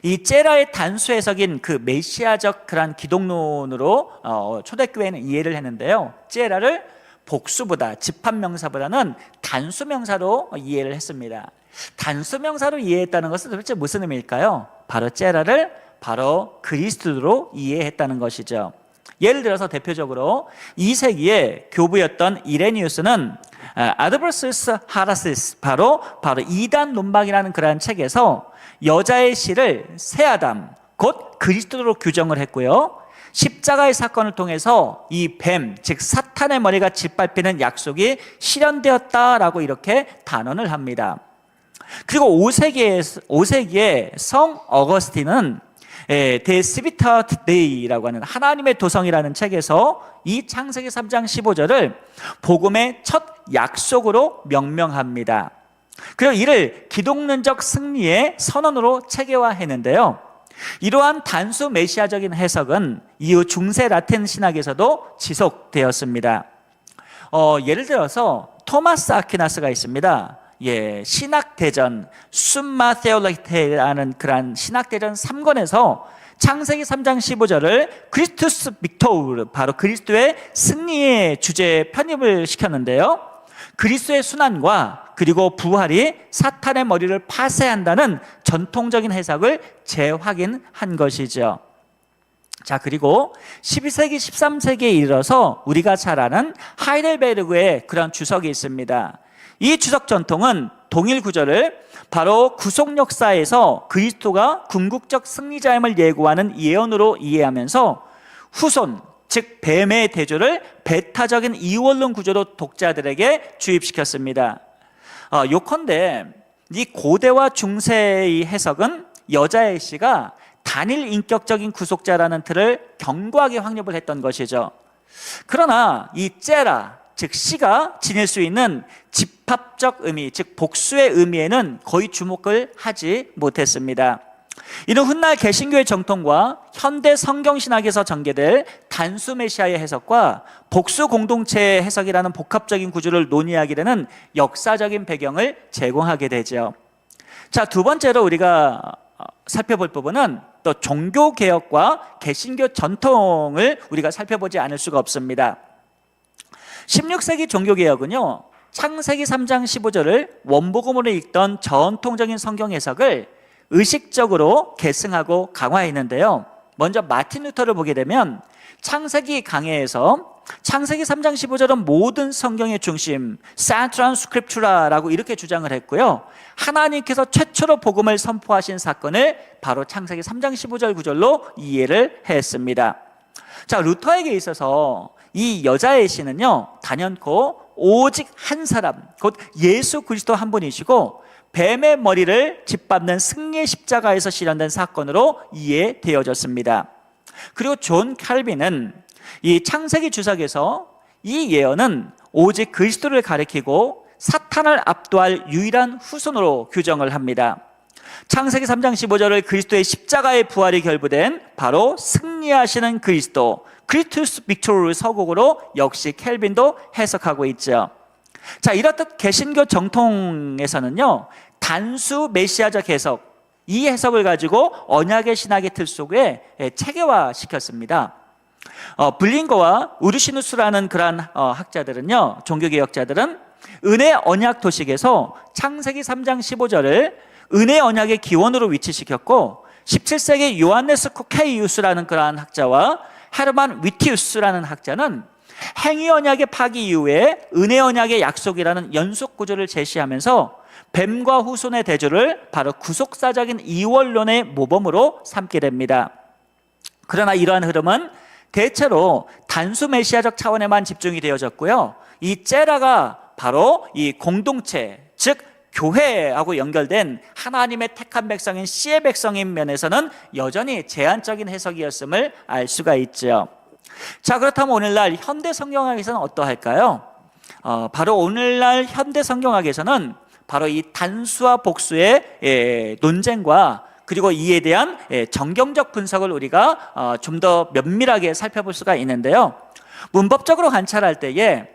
[SPEAKER 1] 이 제라의 단수 해석인 그 메시아적 그런 기독론으로 초대교회는 이해를 했는데요. 제라를 복수보다 집합명사보다는 단수명사로 이해를 했습니다. 단수명사로 이해했다는 것은 도대체 무슨 의미일까요? 바로 제라를 바로 그리스도로 이해했다는 것이죠. 예를 들어서 대표적으로 2세기에 교부였던 이레니우스는 아드버스스 하라시스 바로 이단 논방이라는 그러한 책에서 여자의 씨를 새 아담 곧 그리스도로 규정을 했고요. 십자가의 사건을 통해서 이 뱀, 즉 사탄의 머리가 짓밟히는 약속이 실현되었다라고 이렇게 단언을 합니다. 그리고 5세기에 성 어거스틴은 데 스비타트 데이라고 하는 하나님의 도성이라는 책에서 이 창세기 3장 15절을 복음의 첫 약속으로 명명합니다. 그리고 이를 기독론적 승리의 선언으로 체계화했는데요. 이러한 단수 메시아적인 해석은 이후 중세 라틴 신학에서도 지속되었습니다. 예를 들어서 토마스 아퀴나스가 있습니다. 신학대전 숨마 테올로기테라는 그런 신학대전 3권에서 창세기 3장 15절을 크리스투스 빅토르 바로 그리스도의 승리의 주제에 편입을 시켰는데요. 그리스도의 순환과 그리고 부활이 사탄의 머리를 파쇄한다는 전통적인 해석을 재확인한 것이죠. 자, 그리고 12세기, 13세기에 이르러서 우리가 잘 아는 하이델베르그의 그런 주석이 있습니다. 이 주석 전통은 동일 구절을 바로 구속 역사에서 그리스도가 궁극적 승리자임을 예고하는 예언으로 이해하면서 후손, 즉 뱀의 대조를 배타적인 이원론 구조로 독자들에게 주입시켰습니다. 요컨대 이 고대와 중세의 해석은 여자의 씨가 단일 인격적인 구속자라는 틀을 견고하게 확립을 했던 것이죠. 그러나 이 제라, 즉 씨가 지닐 수 있는 집합적 의미, 즉 복수의 의미에는 거의 주목을 하지 못했습니다. 이는 훗날 개신교의 정통과 현대 성경신학에서 전개될 단수 메시아의 해석과 복수 공동체의 해석이라는 복합적인 구조를 논의하게 되는 역사적인 배경을 제공하게 되죠. 자, 두 번째로 우리가 살펴볼 부분은 또 종교개혁과 개신교 전통을 우리가 살펴보지 않을 수가 없습니다. 16세기 종교개혁은요, 창세기 3장 15절을 원복음으로 읽던 전통적인 성경 해석을 의식적으로 계승하고 강화했는데요. 먼저 마틴 루터를 보게 되면 창세기 강해에서 창세기 3장 15절은 모든 성경의 중심, Central Scriptura라고 이렇게 주장을 했고요. 하나님께서 최초로 복음을 선포하신 사건을 바로 창세기 3장 15절 구절로 이해를 했습니다. 자, 루터에게 있어서 이 여자의 씨는요, 단연코 오직 한 사람, 곧 예수 그리스도 한 분이시고 뱀의 머리를 짓밟는 승리의 십자가에서 실현된 사건으로 이해되어졌습니다. 그리고 존 칼빈은 이 창세기 주석에서 이 예언은 오직 그리스도를 가리키고 사탄을 압도할 유일한 후손으로 규정을 합니다. 창세기 3장 15절을 그리스도의 십자가의 부활이 결부된 바로 승리하시는 그리스도, 크리스투스 빅토르 서곡으로 역시 켈빈도 해석하고 있죠. 자, 이렇듯 개신교 정통에서는요, 단수 메시아적 해석, 이 해석을 가지고 언약의 신학의 틀 속에 체계화시켰습니다. 블링거와 우르시누스라는 그러한 학자들은요, 종교개혁자들은 은혜 언약 도식에서 창세기 3장 15절을 은혜 언약의 기원으로 위치시켰고 17세기 요한네스 코케이우스라는 그러한 학자와 헤르만 위티우스라는 학자는 행위 언약의 파기 이후에 은혜 언약의 약속이라는 연속 구조를 제시하면서 뱀과 후손의 대조를 바로 구속사적인 이원론의 모범으로 삼게 됩니다. 그러나 이러한 흐름은 대체로 단수 메시아적 차원에만 집중이 되어졌고요. 이 제라가 바로 이 공동체, 즉 교회하고 연결된 하나님의 택한 백성인 씨의 백성인 면에서는 여전히 제한적인 해석이었음을 알 수가 있죠. 자, 그렇다면 오늘날 현대 성경학에서는 어떠할까요? 바로 오늘날 현대 성경학에서는 바로 이 단수와 복수의 논쟁과 그리고 이에 대한 정경적 분석을 우리가 좀 더 면밀하게 살펴볼 수가 있는데요. 문법적으로 관찰할 때에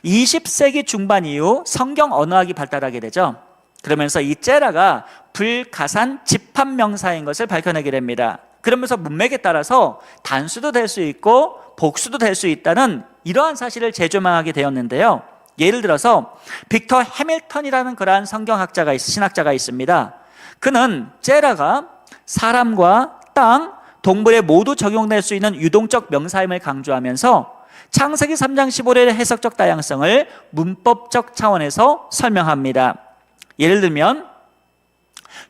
[SPEAKER 1] 20세기 중반 이후 성경 언어학이 발달하게 되죠. 그러면서 이 제라가 불가산 집합명사인 것을 밝혀내게 됩니다. 그러면서 문맥에 따라서 단수도 될 수 있고 복수도 될 수 있다는 이러한 사실을 재조명하게 되었는데요. 예를 들어서 빅터 해밀턴이라는 그러한 성경학자가 신학자가 있습니다. 그는 제라가 사람과 땅, 동물에 모두 적용될 수 있는 유동적 명사임을 강조하면서 창세기 3장 15절의 해석적 다양성을 문법적 차원에서 설명합니다. 예를 들면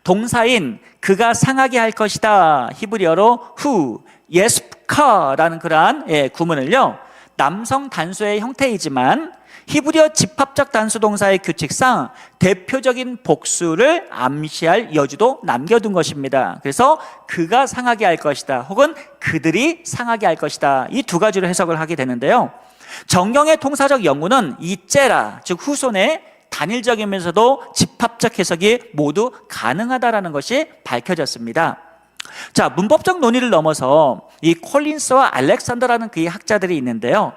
[SPEAKER 1] 동사인 그가 상하게 할 것이다, 히브리어로 후, 예스카라는 그러한 구문을요, 남성 단수의 형태이지만 히브리어 집합적 단수 동사의 규칙상 대표적인 복수를 암시할 여지도 남겨둔 것입니다. 그래서 그가 상하게 할 것이다 혹은 그들이 상하게 할 것이다, 이 두 가지로 해석을 하게 되는데요. 정경의 통사적 연구는 이 제라, 즉 후손의 단일적이면서도 집합적 해석이 모두 가능하다라는 것이 밝혀졌습니다. 자, 문법적 논의를 넘어서 이 콜린스와 알렉산더라는 그의 학자들이 있는데요.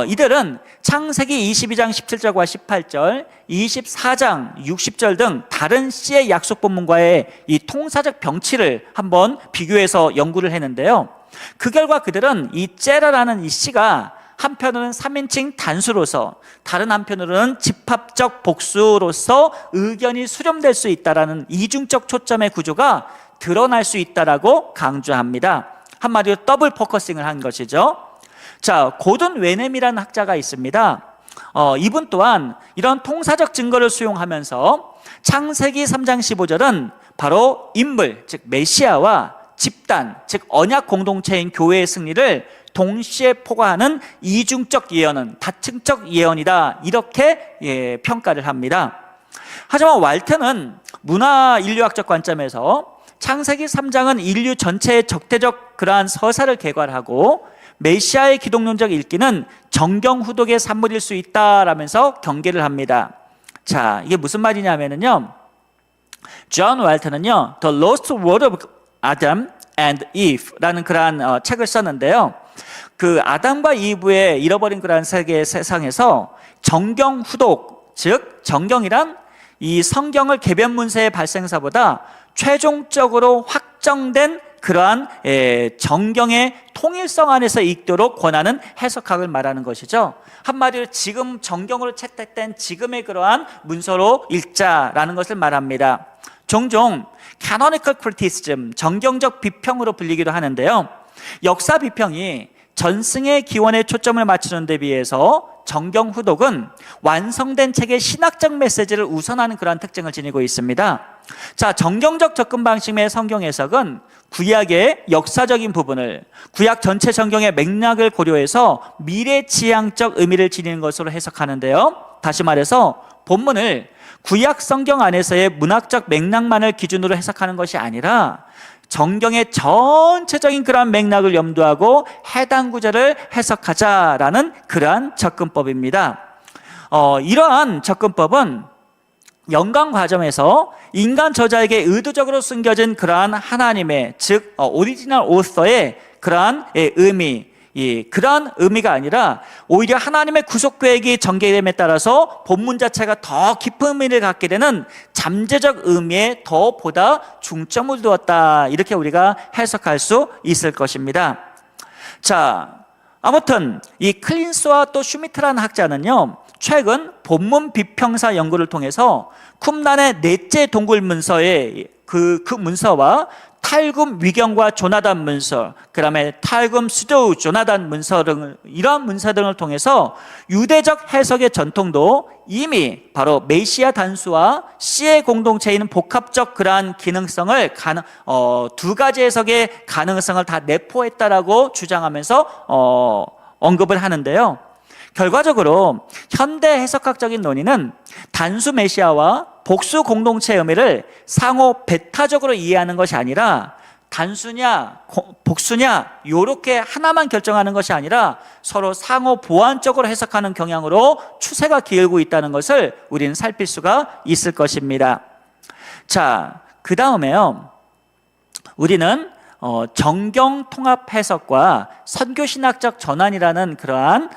[SPEAKER 1] 이들은 창세기 22장 17절과 18절, 24장 60절 등 다른 씨의 약속 본문과의 이 통사적 병치를 한번 비교해서 연구를 했는데요. 그 결과 그들은 이 제라라는 이 씨가 한편으로는 3인칭 단수로서 다른 한편으로는 집합적 복수로서 의견이 수렴될 수 있다라는 이중적 초점의 구조가 드러날 수 있다라고 강조합니다. 한마디로 더블 포커싱을 한 것이죠. 자, 고든 웨넴이라는 학자가 있습니다. 이분 또한 이런 통사적 증거를 수용하면서 창세기 3장 15절은 바로 인물, 즉 메시아와 집단, 즉 언약 공동체인 교회의 승리를 동시에 포괄하는 이중적 예언은 다층적 예언이다, 이렇게 평가를 합니다. 하지만 왈트는 문화 인류학적 관점에서 창세기 3장은 인류 전체의 적대적 그러한 서사를 개괄하고 메시아의 기독론적 읽기는 정경후독의 산물일 수 있다라면서 경계를 합니다. 자, 이게 무슨 말이냐면요, 존 왈트는요, The Lost World of Adam and Eve라는 그러한 책을 썼는데요. 그 아담과 이브의 잃어버린 그러한 세상에서 정경후독, 즉 정경이란 이 성경을 개변 문서의 발생사보다 최종적으로 확정된 그러한 정경의 통일성 안에서 읽도록 권하는 해석학을 말하는 것이죠. 한마디로 지금 정경으로 채택된 지금의 그러한 문서로 읽자라는 것을 말합니다. 종종 canonical criticism, 정경적 비평으로 불리기도 하는데요. 역사 비평이 전승의 기원에 초점을 맞추는 데 비해서 정경후독은 완성된 책의 신학적 메시지를 우선하는 그러한 특징을 지니고 있습니다. 자, 정경적 접근 방식의 성경 해석은 구약의 역사적인 부분을, 구약 전체 성경의 맥락을 고려해서 미래지향적 의미를 지니는 것으로 해석하는데요. 다시 말해서 본문을 구약 성경 안에서의 문학적 맥락만을 기준으로 해석하는 것이 아니라 정경의 전체적인 그러한 맥락을 염두하고 해당 구절을 해석하자라는 그러한 접근법입니다. 이러한 접근법은 연관 과정에서 인간 저자에게 의도적으로 숨겨진 그러한 하나님의, 즉 오리지널 오서의 그러한 의미, 그러한 의미가 아니라 오히려 하나님의 구속 계획이 전개됨에 따라서 본문 자체가 더 깊은 의미를 갖게 되는 잠재적 의미에 더 보다 중점을 두었다, 이렇게 우리가 해석할 수 있을 것입니다. 자, 아무튼 이 클린스와 또 슈미트라는 학자는요, 최근 본문 비평사 연구를 통해서 쿰란의 넷째 동굴 문서의 그 문서와 탈금 위경과 조나단 문서, 그 다음에 탈금 수도 조나단 문서 등 이러한 문서 등을 통해서 유대적 해석의 전통도 이미 바로 메시아 단수와 씨의 공동체인 복합적 그러한 기능성을 두 가지 해석의 가능성을 다 내포했다라고 주장하면서 언급을 하는데요. 결과적으로 현대 해석학적인 논의는 단수 메시아와 복수 공동체의 의미를 상호 배타적으로 이해하는 것이 아니라 단수냐 복수냐 요렇게 하나만 결정하는 것이 아니라 서로 상호 보완적으로 해석하는 경향으로 추세가 기울고 있다는 것을 우리는 살필 수가 있을 것입니다. 자, 그 다음에요, 우리는 정경 통합 해석과 선교신학적 전환이라는 그러한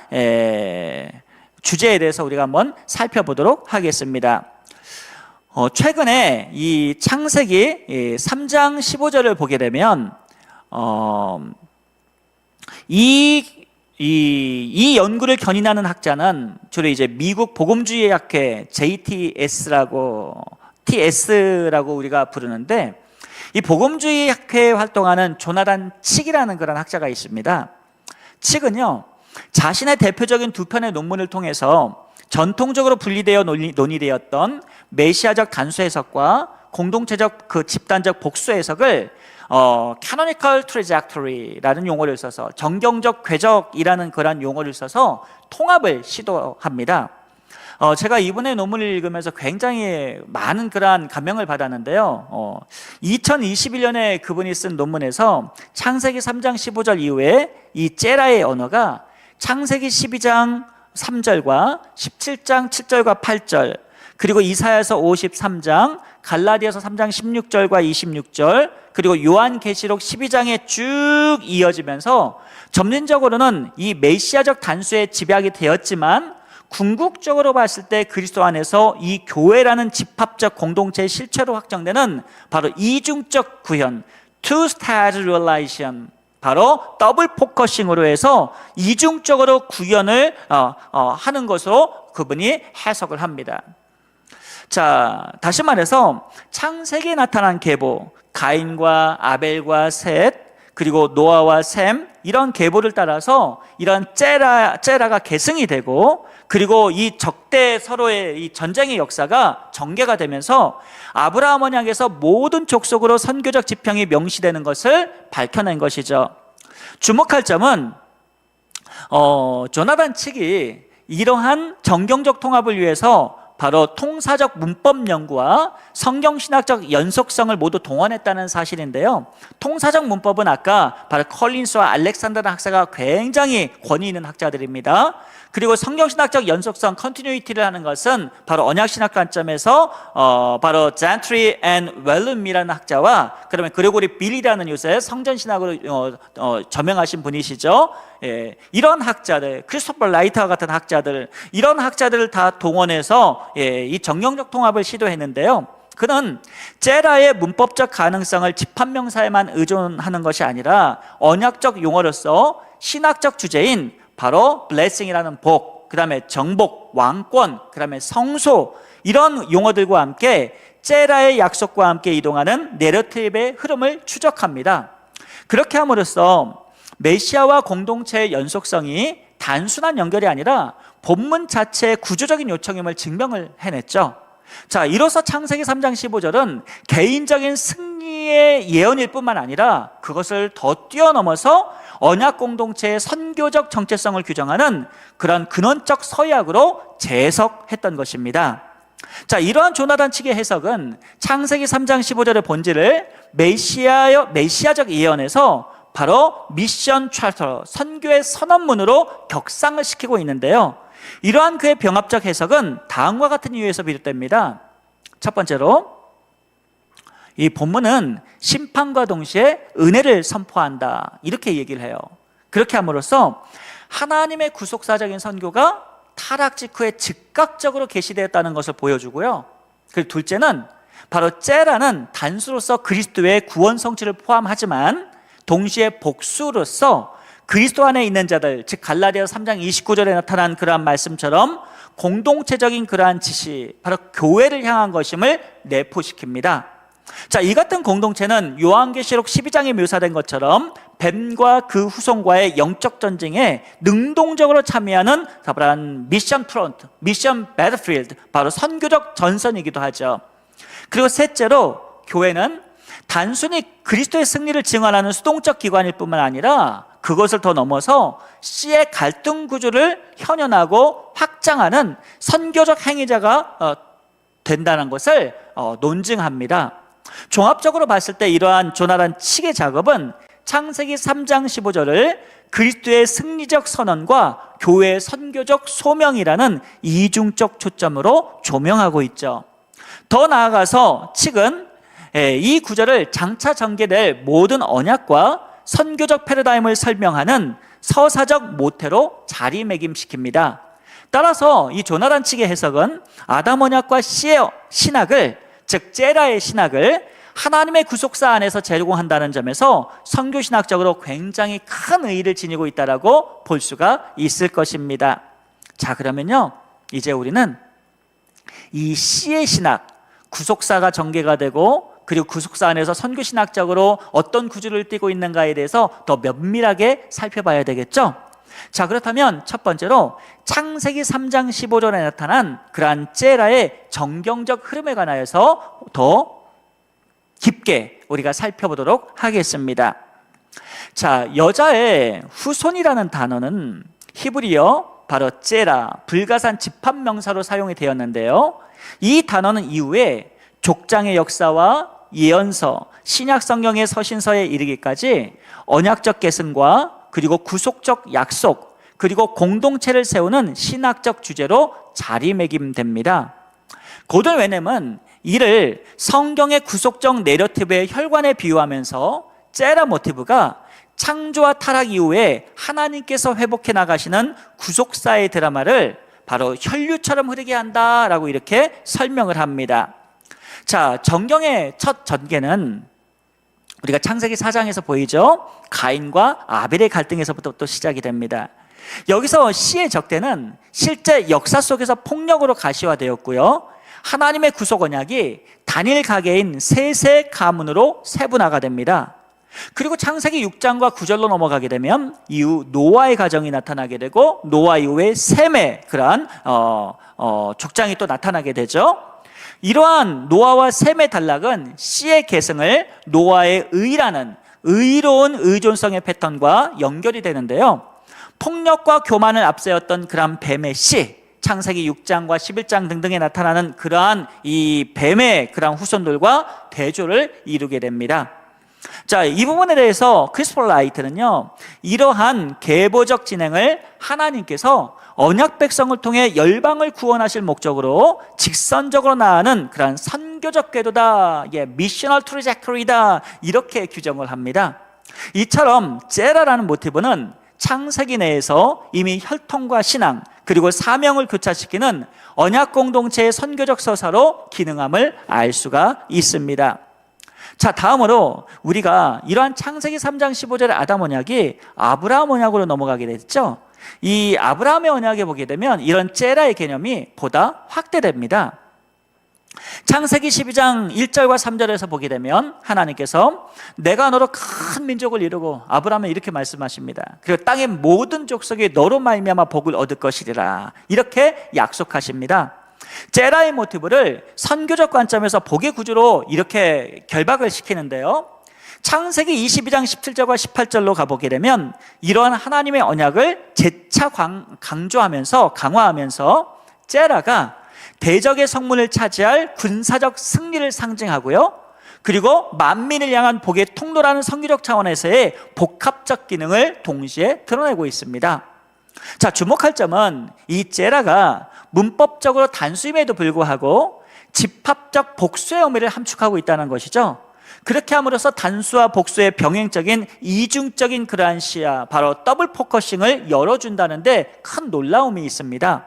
[SPEAKER 1] 주제에 대해서 우리가 한번 살펴보도록 하겠습니다. 최근에 이 창세기 3장 15절을 보게 되면 이 연구를 견인하는 학자는 주로 이제 미국 복음주의 학회 TS라고 우리가 부르는데, 이 복음주의 학회에 활동하는 조나단 칙이라는 그런 학자가 있습니다. 칙은요, 자신의 대표적인 두 편의 논문을 통해서 전통적으로 분리되어 논의되었던 메시아적 단수 해석과 공동체적 그 집단적 복수 해석을 canonical trajectory라는 용어를 써서, 정경적 궤적이라는 그런 용어를 써서 통합을 시도합니다. 제가 이번에 논문을 읽으면서 굉장히 많은 그러한 감명을 받았는데요. 2021년에 그분이 쓴 논문에서 창세기 3장 15절 이후에 이 제라의 언어가 창세기 12장 3절과 17장 7절과 8절, 그리고 이사야서 53장, 갈라디아서 3장 16절과 26절, 그리고 요한계시록 12장에 쭉 이어지면서 점진적으로는 이 메시아적 단수의 집약이 되었지만 궁극적으로 봤을 때 그리스도 안에서 이 교회라는 집합적 공동체의 실체로 확정되는 바로 이중적 구현, two-stage realization, 바로 더블 포커싱으로 해서 이중적으로 구현을 하는 것으로 그분이 해석을 합니다. 자, 다시 말해서 창세기에 나타난 계보, 가인과 아벨과 셋, 그리고 노아와 셈, 이런 계보를 따라서 이런 제라가 계승이 되고, 그리고 이 적대 서로의 이 전쟁의 역사가 전개가 되면서 아브라함 언약에서 모든 족속으로 선교적 지평이 명시되는 것을 밝혀낸 것이죠. 주목할 점은 조나단 칙이 이러한 정경적 통합을 위해서 바로 통사적 문법 연구와 성경신학적 연속성을 모두 동원했다는 사실인데요. 통사적 문법은 아까 바로 컬린스와 알렉산더라는 학사가 굉장히 권위 있는 학자들입니다. 그리고 성경신학적 연속성, 컨티뉴이티를 하는 것은 바로 언약신학 관점에서 바로 잔트리 앤 웰룸이라는 학자와 그다음에 그레고리 빌이라는 요새 성전신학으로 저명하신 분이시죠. 예, 이런 학자들, 크리스토퍼 라이트와 같은 학자들, 이런 학자들을 다 동원해서 이 정경적 통합을 시도했는데요. 그는 제라의 문법적 가능성을 집합명사에만 의존하는 것이 아니라 언약적 용어로서 신학적 주제인 바로 blessing이라는 복, 그 다음에 정복, 왕권, 그 다음에 성소, 이런 용어들과 함께 제라의 약속과 함께 이동하는 내러티브의 흐름을 추적합니다. 그렇게 함으로써 메시아와 공동체의 연속성이 단순한 연결이 아니라 본문 자체의 구조적인 요청임을 증명을 해냈죠. 자, 이로써 창세기 3장 15절은 개인적인 승리의 예언일 뿐만 아니라 그것을 더 뛰어넘어서 언약 공동체의 선교적 정체성을 규정하는 그런 근원적 서약으로 재해석했던 것입니다. 자, 이러한 조나단 칙의 해석은 창세기 3장 15절의 본질을 메시아적 예언에서 바로 미션 차터, 선교의 선언문으로 격상을 시키고 있는데요. 이러한 그의 병합적 해석은 다음과 같은 이유에서 비롯됩니다. 첫 번째로, 이 본문은 심판과 동시에 은혜를 선포한다, 이렇게 얘기를 해요. 그렇게 함으로써 하나님의 구속사적인 선교가 타락 직후에 즉각적으로 계시되었다는 것을 보여주고요. 그리고 둘째는 바로 제라는 단수로서 그리스도의 구원 성취를 포함하지만 동시에 복수로서 그리스도 안에 있는 자들, 즉 갈라디아서 3장 29절에 나타난 그러한 말씀처럼 공동체적인 그러한 지시, 바로 교회를 향한 것임을 내포시킵니다. 자, 이 같은 공동체는 요한계시록 12장에 묘사된 것처럼 뱀과 그 후손과의 영적 전쟁에 능동적으로 참여하는 미션 프론트, 미션 배틀필드, 바로 선교적 전선이기도 하죠. 그리고 셋째로 교회는 단순히 그리스도의 승리를 증언하는 수동적 기관일 뿐만 아니라 그것을 더 넘어서 씨의 갈등 구조를 현현하고 확장하는 선교적 행위자가 된다는 것을 논증합니다. 종합적으로 봤을 때 이러한 조나단 측의 작업은 창세기 3장 15절을 그리스도의 승리적 선언과 교회의 선교적 소명이라는 이중적 초점으로 조명하고 있죠. 더 나아가서 측은 이 구절을 장차 전개될 모든 언약과 선교적 패러다임을 설명하는 서사적 모태로 자리매김시킵니다. 따라서 이 조나단 측의 해석은 아담 언약과 씨의 신학을, 즉 제라의 신학을 하나님의 구속사 안에서 제공한다는 점에서 선교신학적으로 굉장히 큰 의의를 지니고 있다고 볼 수가 있을 것입니다. 자, 그러면요, 이제 우리는 이 씨의 신학, 구속사가 전개가 되고 그리고 구속사 안에서 선교신학적으로 어떤 구조를 띠고 있는가에 대해서 더 면밀하게 살펴봐야 되겠죠. 자, 그렇다면 첫 번째로 창세기 3장 15절에 나타난 그러한 제라의 정경적 흐름에 관하여서 더 깊게 우리가 살펴보도록 하겠습니다. 자, 여자의 후손이라는 단어는 히브리어 바로 제라, 불가산 집합명사로 사용이 되었는데요, 이 단어는 이후에 족장의 역사와 예언서, 신약 성경의 서신서에 이르기까지 언약적 계승과 그리고 구속적 약속, 그리고 공동체를 세우는 신학적 주제로 자리매김됩니다. 고든 웨넴은 이를 성경의 구속적 내러티브의 혈관에 비유하면서 제라 모티브가 창조와 타락 이후에 하나님께서 회복해 나가시는 구속사의 드라마를 바로 혈류처럼 흐르게 한다라고 이렇게 설명을 합니다. 자, 정경의 첫 전개는 우리가 창세기 4장에서 보이죠. 가인과 아벨의 갈등에서부터 또 시작이 됩니다. 여기서 씨의 적대는 실제 역사 속에서 폭력으로 가시화되었고요, 하나님의 구속 언약이 단일 가계인 셋의 가문으로 세분화가 됩니다. 그리고 창세기 6장과 9절로 넘어가게 되면 이후 노아의 가정이 나타나게 되고 노아 이후에 셈의 그러한 족장이 또 나타나게 되죠. 이러한 노아와 셈의 단락은 씨의 계승을 노아의 의라는 의로운 의존성의 패턴과 연결이 되는데요, 폭력과 교만을 앞세웠던 그러한 뱀의 씨, 창세기 6장과 11장 등등에 나타나는 그러한 이 뱀의 그러한 후손들과 대조를 이루게 됩니다. 자, 이 부분에 대해서 크리스토퍼 라이트는요, 이러한 계보적 진행을 하나님께서 언약 백성을 통해 열방을 구원하실 목적으로 직선적으로 나아가는 그런 선교적 궤도다, 미셔널 트래젝토리다, 이렇게 규정을 합니다. 이처럼 제라라는 모티브는 창세기 내에서 이미 혈통과 신앙 그리고 사명을 교차시키는 언약 공동체의 선교적 서사로 기능함을 알 수가 있습니다. 자, 다음으로 우리가 이러한 창세기 3장 15절의 아담 언약이 아브라함 언약으로 넘어가게 됐죠. 이 아브라함의 언약에 보게 되면 이런 제라의 개념이 보다 확대됩니다. 창세기 12장 1절과 3절에서 보게 되면 하나님께서 내가 너로 큰 민족을 이루고, 아브라함은 이렇게 말씀하십니다. 그리고 땅의 모든 족속이 너로 말미암아 복을 얻을 것이리라, 이렇게 약속하십니다. 제라의 모티브를 선교적 관점에서 복의 구조로 이렇게 결박을 시키는데요, 창세기 22장 17절과 18절로 가보게 되면 이러한 하나님의 언약을 재차 강조하면서 제라가 대적의 성문을 차지할 군사적 승리를 상징하고요, 그리고 만민을 향한 복의 통로라는 선교적 차원에서의 복합적 기능을 동시에 드러내고 있습니다. 자, 주목할 점은 이 제라가 문법적으로 단수임에도 불구하고 집합적 복수의 의미를 함축하고 있다는 것이죠. 그렇게 함으로써 단수와 복수의 병행적인 이중적인 그러한 시야, 바로 더블 포커싱을 열어준다는 데 큰 놀라움이 있습니다.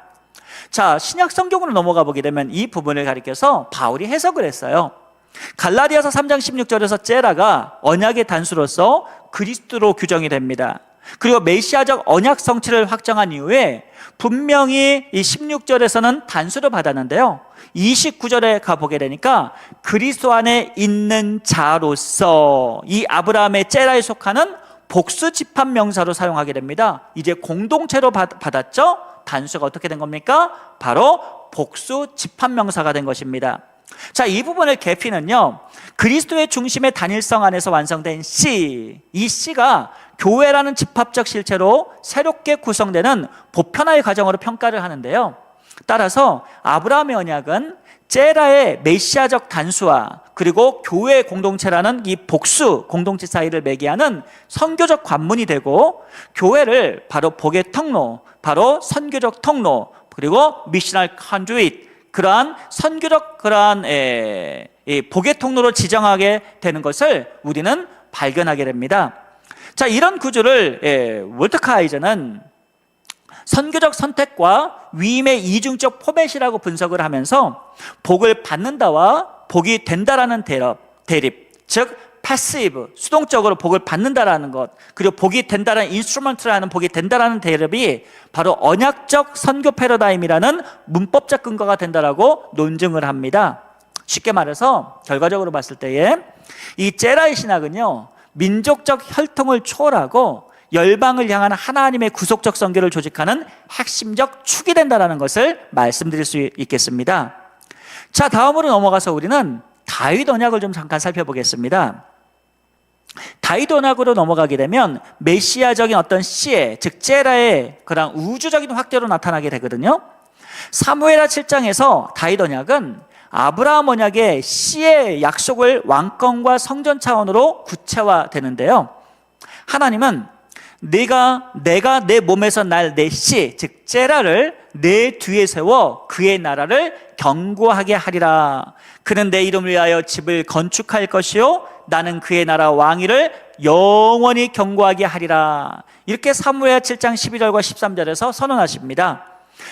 [SPEAKER 1] 자, 신약 성경으로 넘어가 보게 되면 이 부분을 가리켜서 바울이 해석을 했어요. 갈라디아서 3장 16절에서 제라가 언약의 단수로서 그리스도로 규정이 됩니다. 그리고 메시아적 언약 성취를 확정한 이후에 분명히 이 16절에서는 단수를 받았는데요, 29절에 가보게 되니까 그리스도 안에 있는 자로서 이 아브라함의 째라에 속하는 복수 집합 명사로 사용하게 됩니다. 이제 공동체로 받았죠? 단수가 어떻게 된 겁니까? 바로 복수 집합 명사가 된 것입니다. 자, 이 부분의 계피는요, 그리스도의 중심의 단일성 안에서 완성된 씨, 이 씨가 교회라는 집합적 실체로 새롭게 구성되는 보편화의 과정으로 평가를 하는데요, 따라서 아브라함의 언약은 째라의 메시아적 단수와 그리고 교회 공동체라는 이 복수 공동체 사이를 매개하는 선교적 관문이 되고, 교회를 바로 복의 통로, 바로 선교적 통로, 그리고 미셔널 컨듀잇, 그러한 선교적 그러한 복의 통로로 지정하게 되는 것을 우리는 발견하게 됩니다. 자, 이런 구조를 월트카이저는 선교적 선택과 위임의 이중적 포맷이라고 분석을 하면서 복을 받는다와 복이 된다라는 대립, 즉 패시브, 수동적으로 복을 받는다라는 것, 그리고 복이 된다라는 인스트루먼트라는 복이 된다라는 대립이 바로 언약적 선교 패러다임이라는 문법적 근거가 된다라고 논증을 합니다. 쉽게 말해서 결과적으로 봤을 때에 이 째라의 신학은요, 민족적 혈통을 초월하고 열방을 향한 하나님의 구속적 선교를 조직하는 핵심적 축이 된다는 것을 말씀드릴 수 있겠습니다. 자, 다음으로 넘어가서 우리는 다윗 언약을 좀 잠깐 살펴보겠습니다. 다윗 언약으로 넘어가게 되면 메시아적인 어떤 씨의, 즉 째라의 그런 우주적인 확대로 나타나게 되거든요. 사무엘하 7장에서 다윗 언약은 아브라함 언약의 씨의 약속을 왕권과 성전 차원으로 구체화되는데요, 하나님은 내가 내 몸에서 날 내 씨, 즉 째라를 내 뒤에 세워 그의 나라를 견고하게 하리라. 그는 내 이름을 위하여 집을 건축할 것이요 나는 그의 나라 왕위를 영원히 견고하게 하리라. 이렇게 사무엘 7장 12절과 13절에서 선언하십니다.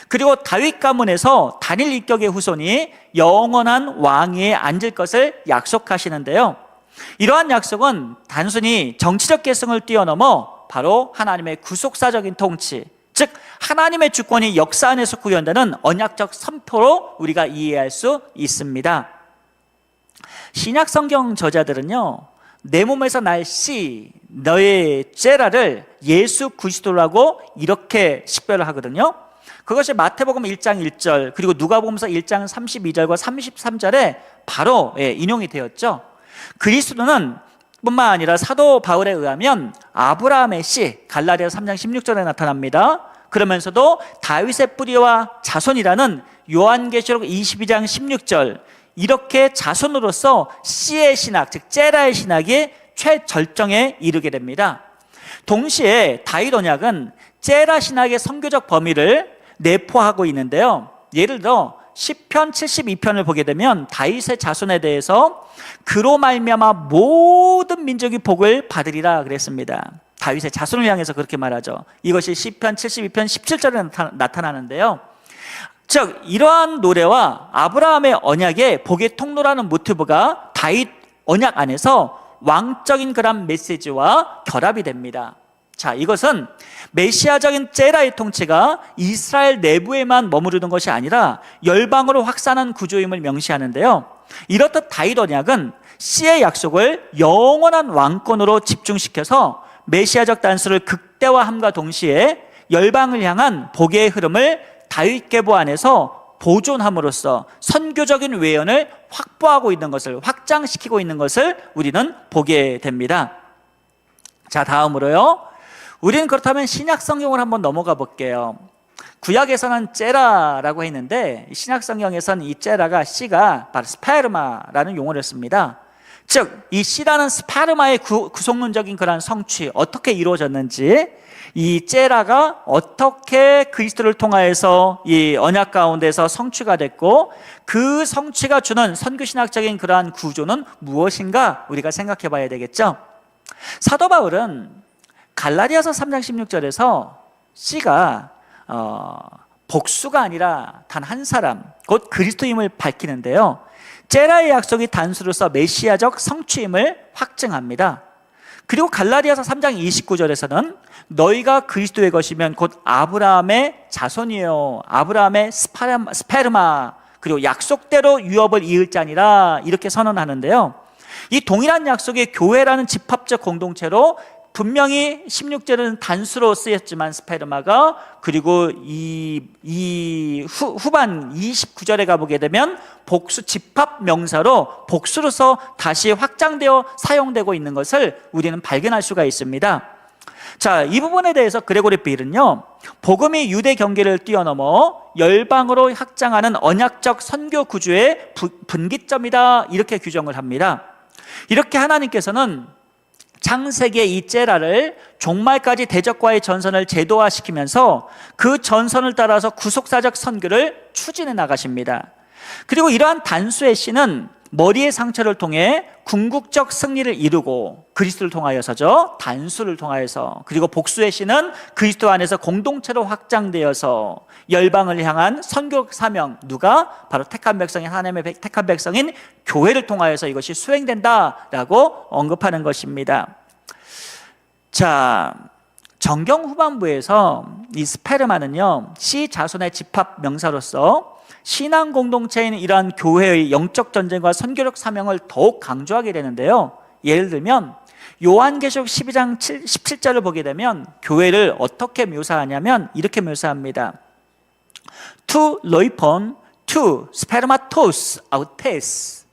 [SPEAKER 1] 그리고 다윗 가문에서 단일 인격의 후손이 영원한 왕위에 앉을 것을 약속하시는데요, 이러한 약속은 단순히 정치적 계승을 뛰어넘어 바로 하나님의 구속사적인 통치, 즉 하나님의 주권이 역사 안에서 구현되는 언약적 선포로 우리가 이해할 수 있습니다. 신약 성경 저자들은요, 내 몸에서 날 씨, 너의 째라를 예수 그리스도라고 이렇게 식별을 하거든요. 그것이 마태복음 1장 1절 그리고 누가복음서 1장 32절과 33절에 바로 인용이 되었죠. 그리스도는 뿐만 아니라 사도 바울에 의하면 아브라함의 씨, 갈라디아서 3장 16절에 나타납니다. 그러면서도 다윗의 뿌리와 자손이라는 요한계시록 22장 16절, 이렇게 자손으로서 씨의 신학, 즉 째라의 신학이 최절정에 이르게 됩니다. 동시에 다윗 언약은 째라 신학의 선교적 범위를 내포하고 있는데요, 예를 들어 시편 72편을 보게 되면 다윗의 자손에 대해서 그로 말미암아 모든 민족이 복을 받으리라 그랬습니다. 다윗의 자손을 향해서 그렇게 말하죠. 이것이 시편 72편 17절에 나타나는데요, 즉 이러한 노래와 아브라함의 언약의 복의 통로라는 모티브가 다윗 언약 안에서 왕적인 그런 메시지와 결합이 됩니다. 자, 이것은 메시아적인 째라의 통치가 이스라엘 내부에만 머무르는 것이 아니라 열방으로 확산한 구조임을 명시하는데요, 이렇듯 다윗 언약은 씨의 약속을 영원한 왕권으로 집중시켜서 메시아적 단수를 극대화함과 동시에 열방을 향한 복의 흐름을 다윗 계보 안에서 보존함으로써 선교적인 외연을 확보하고 있는 것을, 확장시키고 있는 것을 우리는 보게 됩니다. 자, 다음으로요, 우리는 그렇다면 신약 성경을 한번 넘어가 볼게요. 구약에서는 째라라고 했는데 신약 성경에서는 이 째라가 씨가 바로 스파르마라는 용어를 씁니다. 즉 이 씨라는 스파르마의 구속론적인 그런 성취, 어떻게 이루어졌는지, 이 째라가 어떻게 그리스도를 통하여서 이 언약 가운데서 성취가 됐고 그 성취가 주는 선교신학적인 그러한 구조는 무엇인가 우리가 생각해 봐야 되겠죠. 사도 바울은 갈라디아서 3장 16절에서 씨가 복수가 아니라 단 한 사람, 곧 그리스도임을 밝히는데요, 째라의 약속이 단수로서 메시아적 성취임을 확증합니다. 그리고 갈라디아서 3장 29절에서는 너희가 그리스도의 것이면 곧 아브라함의 자손이요 아브라함의 스페르마 그리고 약속대로 유업을 이을 자니라 이렇게 선언하는데요. 이 동일한 약속이 교회라는 집합적 공동체로 분명히 16절은 단수로 쓰였지만 스페르마가 그리고 후반 29절에 가보게 되면 복수 집합 명사로 복수로서 다시 확장되어 사용되고 있는 것을 우리는 발견할 수가 있습니다. 자, 이 부분에 대해서 그레고리 빌은요, 복음이 유대 경계를 뛰어넘어 열방으로 확장하는 언약적 선교 구조의 분기점이다 이렇게 규정을 합니다. 이렇게 하나님께서는 창세기의 이 제라를 종말까지 대적과의 전선을 제도화시키면서 그 전선을 따라서 구속사적 선교를 추진해 나가십니다. 그리고 이러한 단수의 씨는 머리의 상처를 통해 궁극적 승리를 이루고 그리스도를 통하여서죠. 단수를 통하여서. 그리고 복수의 씨는 그리스도 안에서 공동체로 확장되어서 열방을 향한 선교 사명, 누가? 바로 택한 백성인 하나님의 택한 백성인 교회를 통하여서 이것이 수행된다라고 언급하는 것입니다. 자, 정경 후반부에서 이 스페르마는요, 씨 자손의 집합 명사로서 신앙 공동체인 이러한 교회의 영적 전쟁과 선교력 사명을 더욱 강조하게 되는데요. 예를 들면 요한계시록 12장 17절을 보게 되면 교회를 어떻게 묘사하냐면 이렇게 묘사합니다. To loipon, to spermatos autes,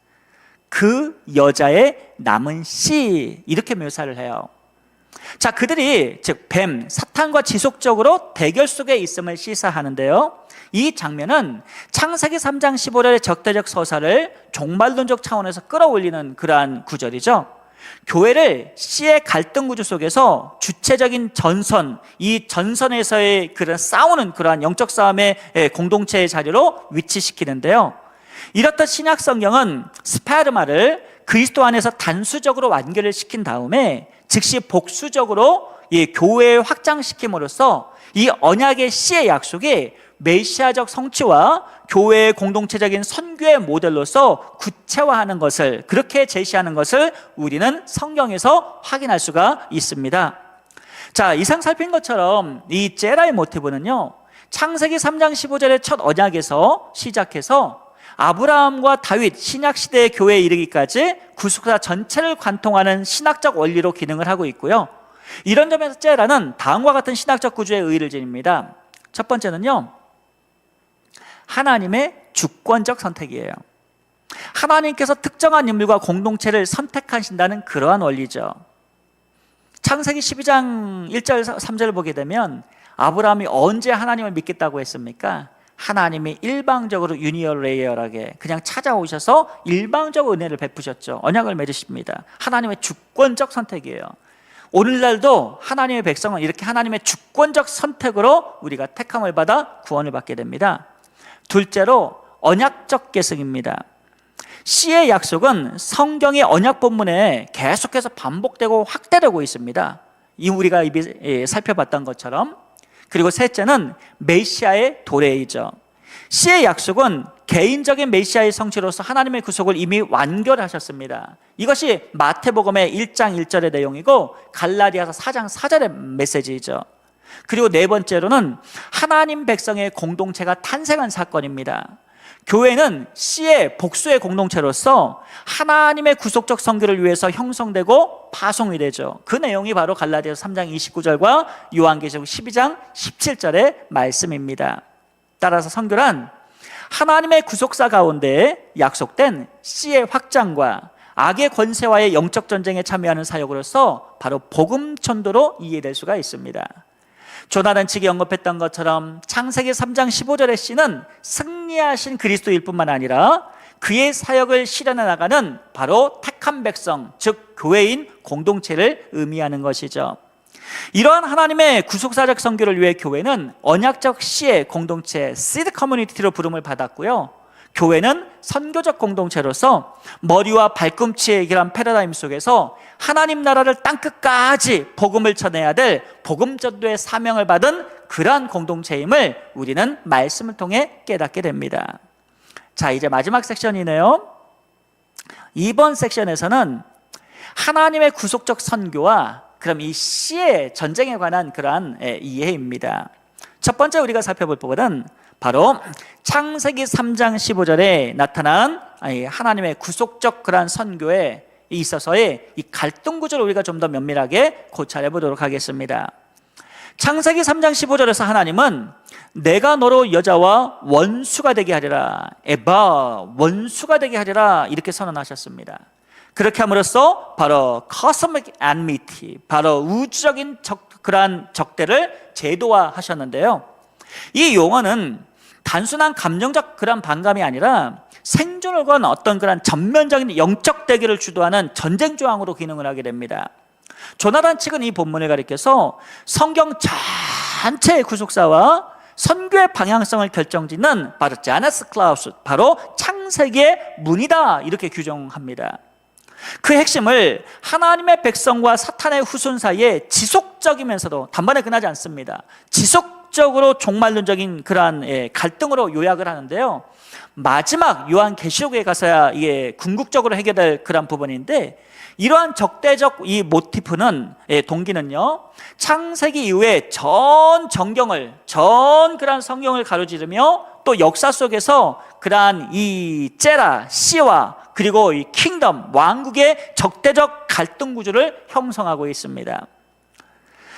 [SPEAKER 1] 그 여자의 남은 씨 이렇게 묘사를 해요. 자, 그들이 즉 뱀, 사탄과 지속적으로 대결 속에 있음을 시사하는데요. 이 장면은 창세기 3장 15절의 적대적 서사를 종말론적 차원에서 끌어올리는 그러한 구절이죠. 교회를 씨의 갈등 구조 속에서 주체적인 전선, 이 전선에서의 그런 싸우는 그러한 영적 싸움의 공동체의 자리로 위치시키는데요. 이렇듯 신약 성경은 스페르마를 그리스도 안에서 단수적으로 완결을 시킨 다음에 즉시 복수적으로 이 교회에 확장시킴으로써 이 언약의 씨의 약속이 메시아적 성취와 교회의 공동체적인 선교의 모델로서 구체화하는 것을 그렇게 제시하는 것을 우리는 성경에서 확인할 수가 있습니다. 자, 이상 살핀 것처럼 이 제라의 모티브는요, 창세기 3장 15절의 첫 언약에서 시작해서 아브라함과 다윗 신약시대의 교회에 이르기까지 구속사 전체를 관통하는 신학적 원리로 기능을 하고 있고요. 이런 점에서 제라는 다음과 같은 신학적 구조에 의의를 지닙니다. 첫 번째는요, 하나님의 주권적 선택이에요. 하나님께서 특정한 인물과 공동체를 선택하신다는 그러한 원리죠. 창세기 12장 1절 3절을 보게 되면 아브라함이 언제 하나님을 믿겠다고 했습니까? 하나님이 일방적으로 유니얼레이어하게 그냥 찾아오셔서 일방적 은혜를 베푸셨죠. 언약을 맺으십니다. 하나님의 주권적 선택이에요. 오늘날도 하나님의 백성은 이렇게 하나님의 주권적 선택으로 우리가 택함을 받아 구원을 받게 됩니다. 둘째로 언약적 계승입니다. 씨의 약속은 성경의 언약 본문에 계속해서 반복되고 확대되고 있습니다. 이 우리가 살펴봤던 것처럼. 그리고 셋째는 메시아의 도래이죠. 씨의 약속은 개인적인 메시아의 성취로서 하나님의 구속을 이미 완결하셨습니다. 이것이 마태복음의 1장 1절의 내용이고 갈라디아서 4장 4절의 메시지이죠. 그리고 네 번째로는 하나님 백성의 공동체가 탄생한 사건입니다. 교회는 씨의 복수의 공동체로서 하나님의 구속적 선교를 위해서 형성되고 파송이 되죠. 그 내용이 바로 갈라디아서 3장 29절과 요한계시록 12장 17절의 말씀입니다. 따라서 선교란 하나님의 구속사 가운데 약속된 씨의 확장과 악의 권세와의 영적 전쟁에 참여하는 사역으로서 바로 복음 전도로 이해될 수가 있습니다. 조나단 측이 언급했던 것처럼 창세기 3장 15절의 씨는 승리하신 그리스도일 뿐만 아니라 그의 사역을 실현해 나가는 바로 택한 백성, 즉 교회인 공동체를 의미하는 것이죠. 이러한 하나님의 구속사적 선교를 위해 교회는 언약적 씨의 공동체, 시드 커뮤니티로 부름을 받았고요. 교회는 선교적 공동체로서 머리와 발꿈치의 이런 패러다임 속에서 하나님 나라를 땅끝까지 복음을 전해야 될 복음 전도의 사명을 받은 그러한 공동체임을 우리는 말씀을 통해 깨닫게 됩니다. 자, 이제 마지막 섹션이네요. 이번 섹션에서는 하나님의 구속적 선교와 그럼 이 씨의 전쟁에 관한 그러한 이해입니다. 첫 번째 우리가 살펴볼 부분은 바로 창세기 3장 15절에 나타난 하나님의 구속적 그러한 선교에 있어서의 이 갈등 구조를 우리가 좀 더 면밀하게 고찰해 보도록 하겠습니다. 창세기 3장 15절에서 하나님은 내가 너로 여자와 원수가 되게 하리라, 에바, 원수가 되게 하리라 이렇게 선언하셨습니다. 그렇게 함으로써 바로 cosmic enmity, 바로 우주적인 그러한 적대를 제도화하셨는데요. 이 용어는 단순한 감정적 그런 반감이 아니라 생존을 건 어떤 그런 전면적인 영적 대결을 주도하는 전쟁 조항으로 기능을 하게 됩니다. 조나단 측은 이 본문을 가리켜서 성경 전체의 구속사와 선교의 방향성을 결정짓는 바로 제네시스 클라우스, 바로 창세기의 문이다 이렇게 규정합니다. 그 핵심을 하나님의 백성과 사탄의 후손 사이에 지속적이면서도 단번에 끝나지 않습니다. 지속적으로 종말론적인 그러한 갈등으로 요약을 하는데요. 마지막 요한계시록에 가서야 이게 궁극적으로 해결될 그런 부분인데, 이러한 적대적 이 모티프는, 동기는요, 창세기 이후에 전 정경을, 전 그러한 성경을 가로지르며 또 역사 속에서 그러한 이 제라, 씨와 그리고 이 킹덤, 왕국의 적대적 갈등 구조를 형성하고 있습니다.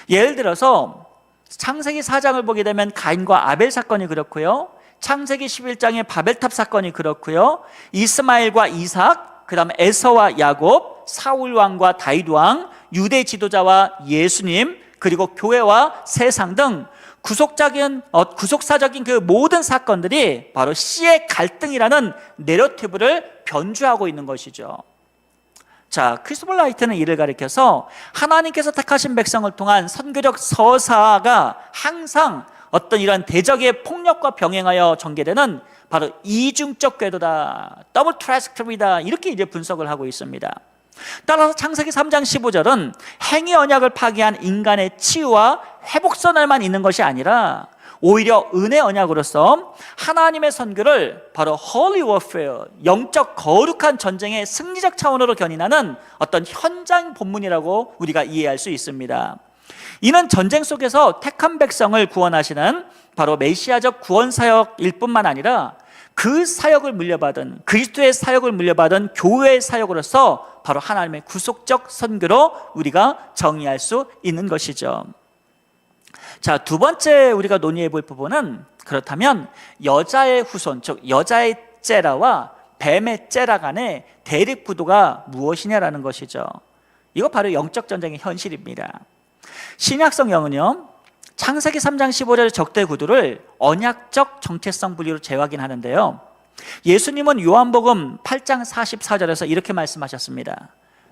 [SPEAKER 1] 예를 들어서 창세기 4장을 보게 되면 가인과 아벨 사건이 그렇고요, 창세기 11장의 바벨탑 사건이 그렇고요, 이스마엘과 이삭, 그 다음에 에서와 야곱, 사울 왕과 다윗 왕, 유대 지도자와 예수님, 그리고 교회와 세상 등 구속사적인 그 모든 사건들이 바로 씨의 갈등이라는 내러티브를 변주하고 있는 것이죠. 자, 크리스토퍼 라이트는 이를 가리켜서 하나님께서 택하신 백성을 통한 선교적 서사가 항상 어떤 이런 대적의 폭력과 병행하여 전개되는 바로 이중적 궤도다, 더블 트라젝터리다, 이렇게 이제 분석을 하고 있습니다. 따라서 창세기 3장 15절은 행위 언약을 파기한 인간의 치유와 회복선을만 있는 것이 아니라 오히려 은혜 언약으로서 하나님의 선교를 바로 holy warfare, 영적 거룩한 전쟁의 승리적 차원으로 견인하는 어떤 현장 본문이라고 우리가 이해할 수 있습니다. 이는 전쟁 속에서 택한 백성을 구원하시는 바로 메시아적 구원 사역일 뿐만 아니라 그 사역을 물려받은, 그리스도의 사역을 물려받은 교회의 사역으로서 바로 하나님의 구속적 선교로 우리가 정의할 수 있는 것이죠. 자, 두 번째 우리가 논의해 볼 부분은, 그렇다면 여자의 후손, 즉 여자의 제라와 뱀의 제라 간의 대립 구도가 무엇이냐라는 것이죠. 이거 바로 영적 전쟁의 현실입니다. 신약 성경은요, 창세기 3장 15절의 적대 구도를 언약적 정체성 분리로 재확인하는데요, 예수님은 요한복음 8장 44절에서 이렇게 말씀하셨습니다.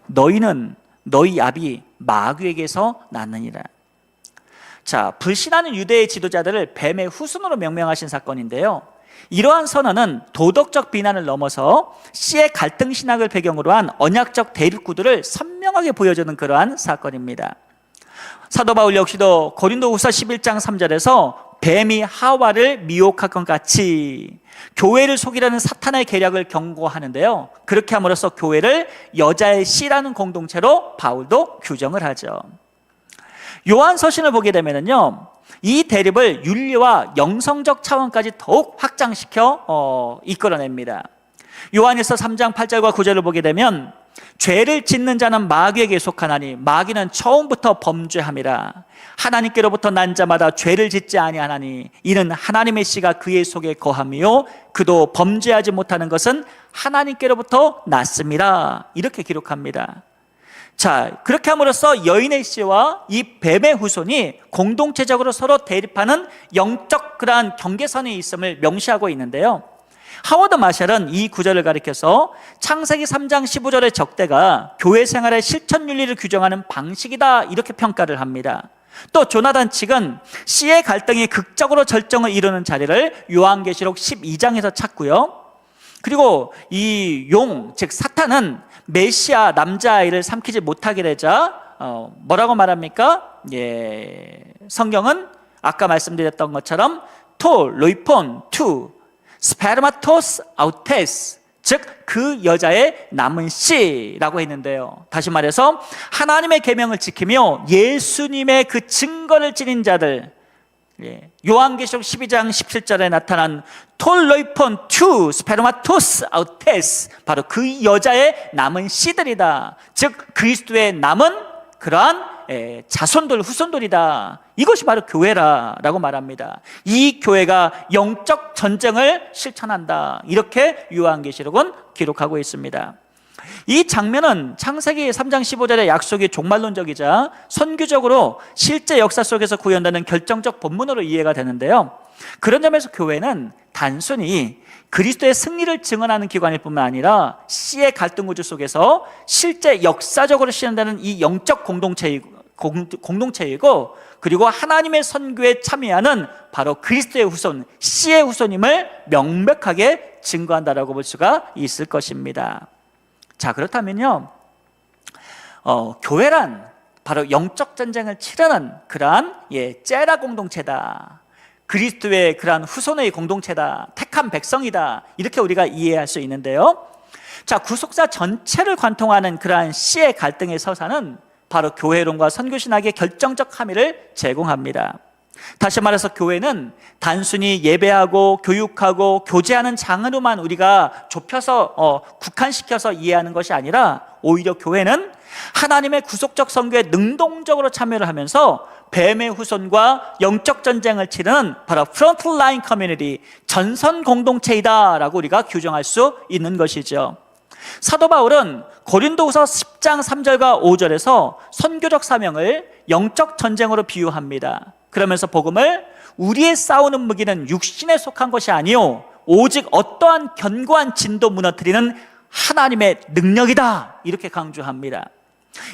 [SPEAKER 1] 너희는 너희 아비 마귀에게서 났느니라. 자, 불신하는 유대의 지도자들을 뱀의 후손으로 명명하신 사건인데요, 이러한 선언은 도덕적 비난을 넘어서 씨의 갈등 신학을 배경으로 한 언약적 대립 구도를 선명하게 보여주는 그러한 사건입니다. 사도 바울 역시도 고린도후서 11장 3절에서 뱀이 하와를 미혹한 것 같이 교회를 속이려는 사탄의 계략을 경고하는데요, 그렇게 함으로써 교회를 여자의 씨라는 공동체로 바울도 규정을 하죠. 요한 서신을 보게 되면요, 이 대립을 윤리와 영성적 차원까지 더욱 확장시켜 이끌어냅니다. 요한일서 3장 8절과 9절을 보게 되면 죄를 짓는 자는 마귀에게 속하나니 마귀는 처음부터 범죄함이라. 하나님께로부터 난 자마다 죄를 짓지 아니하나니 이는 하나님의 씨가 그의 속에 거함이요 그도 범죄하지 못하는 것은 하나님께로부터 났습니다. 이렇게 기록합니다. 자, 그렇게 함으로써 여인의 씨와 이 뱀의 후손이 공동체적으로 서로 대립하는 영적 그러한 경계선이 있음을 명시하고 있는데요, 하워드 마샬은 이 구절을 가리켜서 창세기 3장 15절의 적대가 교회 생활의 실천 윤리를 규정하는 방식이다, 이렇게 평가를 합니다. 또 조나단 측은 씨의 갈등이 극적으로 절정을 이루는 자리를 요한계시록 12장에서 찾고요, 그리고 이 용, 즉 사탄은 메시아 남자아이를 삼키지 못하게 되자 뭐라고 말합니까? 성경은 아까 말씀드렸던 것처럼 토, 로이폰, 투, 스페르마토스, 아우테스, 즉 그 여자의 남은 씨라고 했는데요, 다시 말해서 하나님의 계명을 지키며 예수님의 그 증거를 지닌 자들, 요한계시록 12장 17절에 나타난 톨로이폰 투 스페르마토스 아우테스, 바로 그 여자의 남은 씨들이다. 즉 그리스도의 남은 그러한 자손들, 후손들이다. 이것이 바로 교회라라고 말합니다. 이 교회가 영적 전쟁을 실천한다, 이렇게 요한계시록은 기록하고 있습니다. 이 장면은 창세기 3장 15절의 약속이 종말론적이자 선교적으로 실제 역사 속에서 구현되는 결정적 본문으로 이해가 되는데요, 그런 점에서 교회는 단순히 그리스도의 승리를 증언하는 기관일 뿐만 아니라 씨의 갈등 구조 속에서 실제 역사적으로 실현되는 이 영적 공동체이고, 그리고 하나님의 선교에 참여하는 바로 그리스도의 후손, 씨의 후손임을 명백하게 증거한다라고 볼 수가 있을 것입니다. 자, 그렇다면요, 교회란 바로 영적 전쟁을 치르는 그러한 째라 공동체다, 그리스도의 그러한 후손의 공동체다, 택한 백성이다, 이렇게 우리가 이해할 수 있는데요, 자, 구속사 전체를 관통하는 그러한 씨의 갈등의 서사는 바로 교회론과 선교신학의 결정적 함의를 제공합니다. 다시 말해서 교회는 단순히 예배하고 교육하고 교제하는 장으로만 우리가 좁혀서 국한시켜서 이해하는 것이 아니라, 오히려 교회는 하나님의 구속적 선교에 능동적으로 참여를 하면서 뱀의 후손과 영적 전쟁을 치르는 바로 프론트라인 커뮤니티, 전선 공동체이다라고 우리가 규정할 수 있는 것이죠. 사도 바울은 고린도후서 10장 3절과 5절에서 선교적 사명을 영적 전쟁으로 비유합니다. 그러면서 복음을 우리의 싸우는 무기는 육신에 속한 것이 아니요 오직 어떠한 견고한 진도 무너뜨리는 하나님의 능력이다, 이렇게 강조합니다.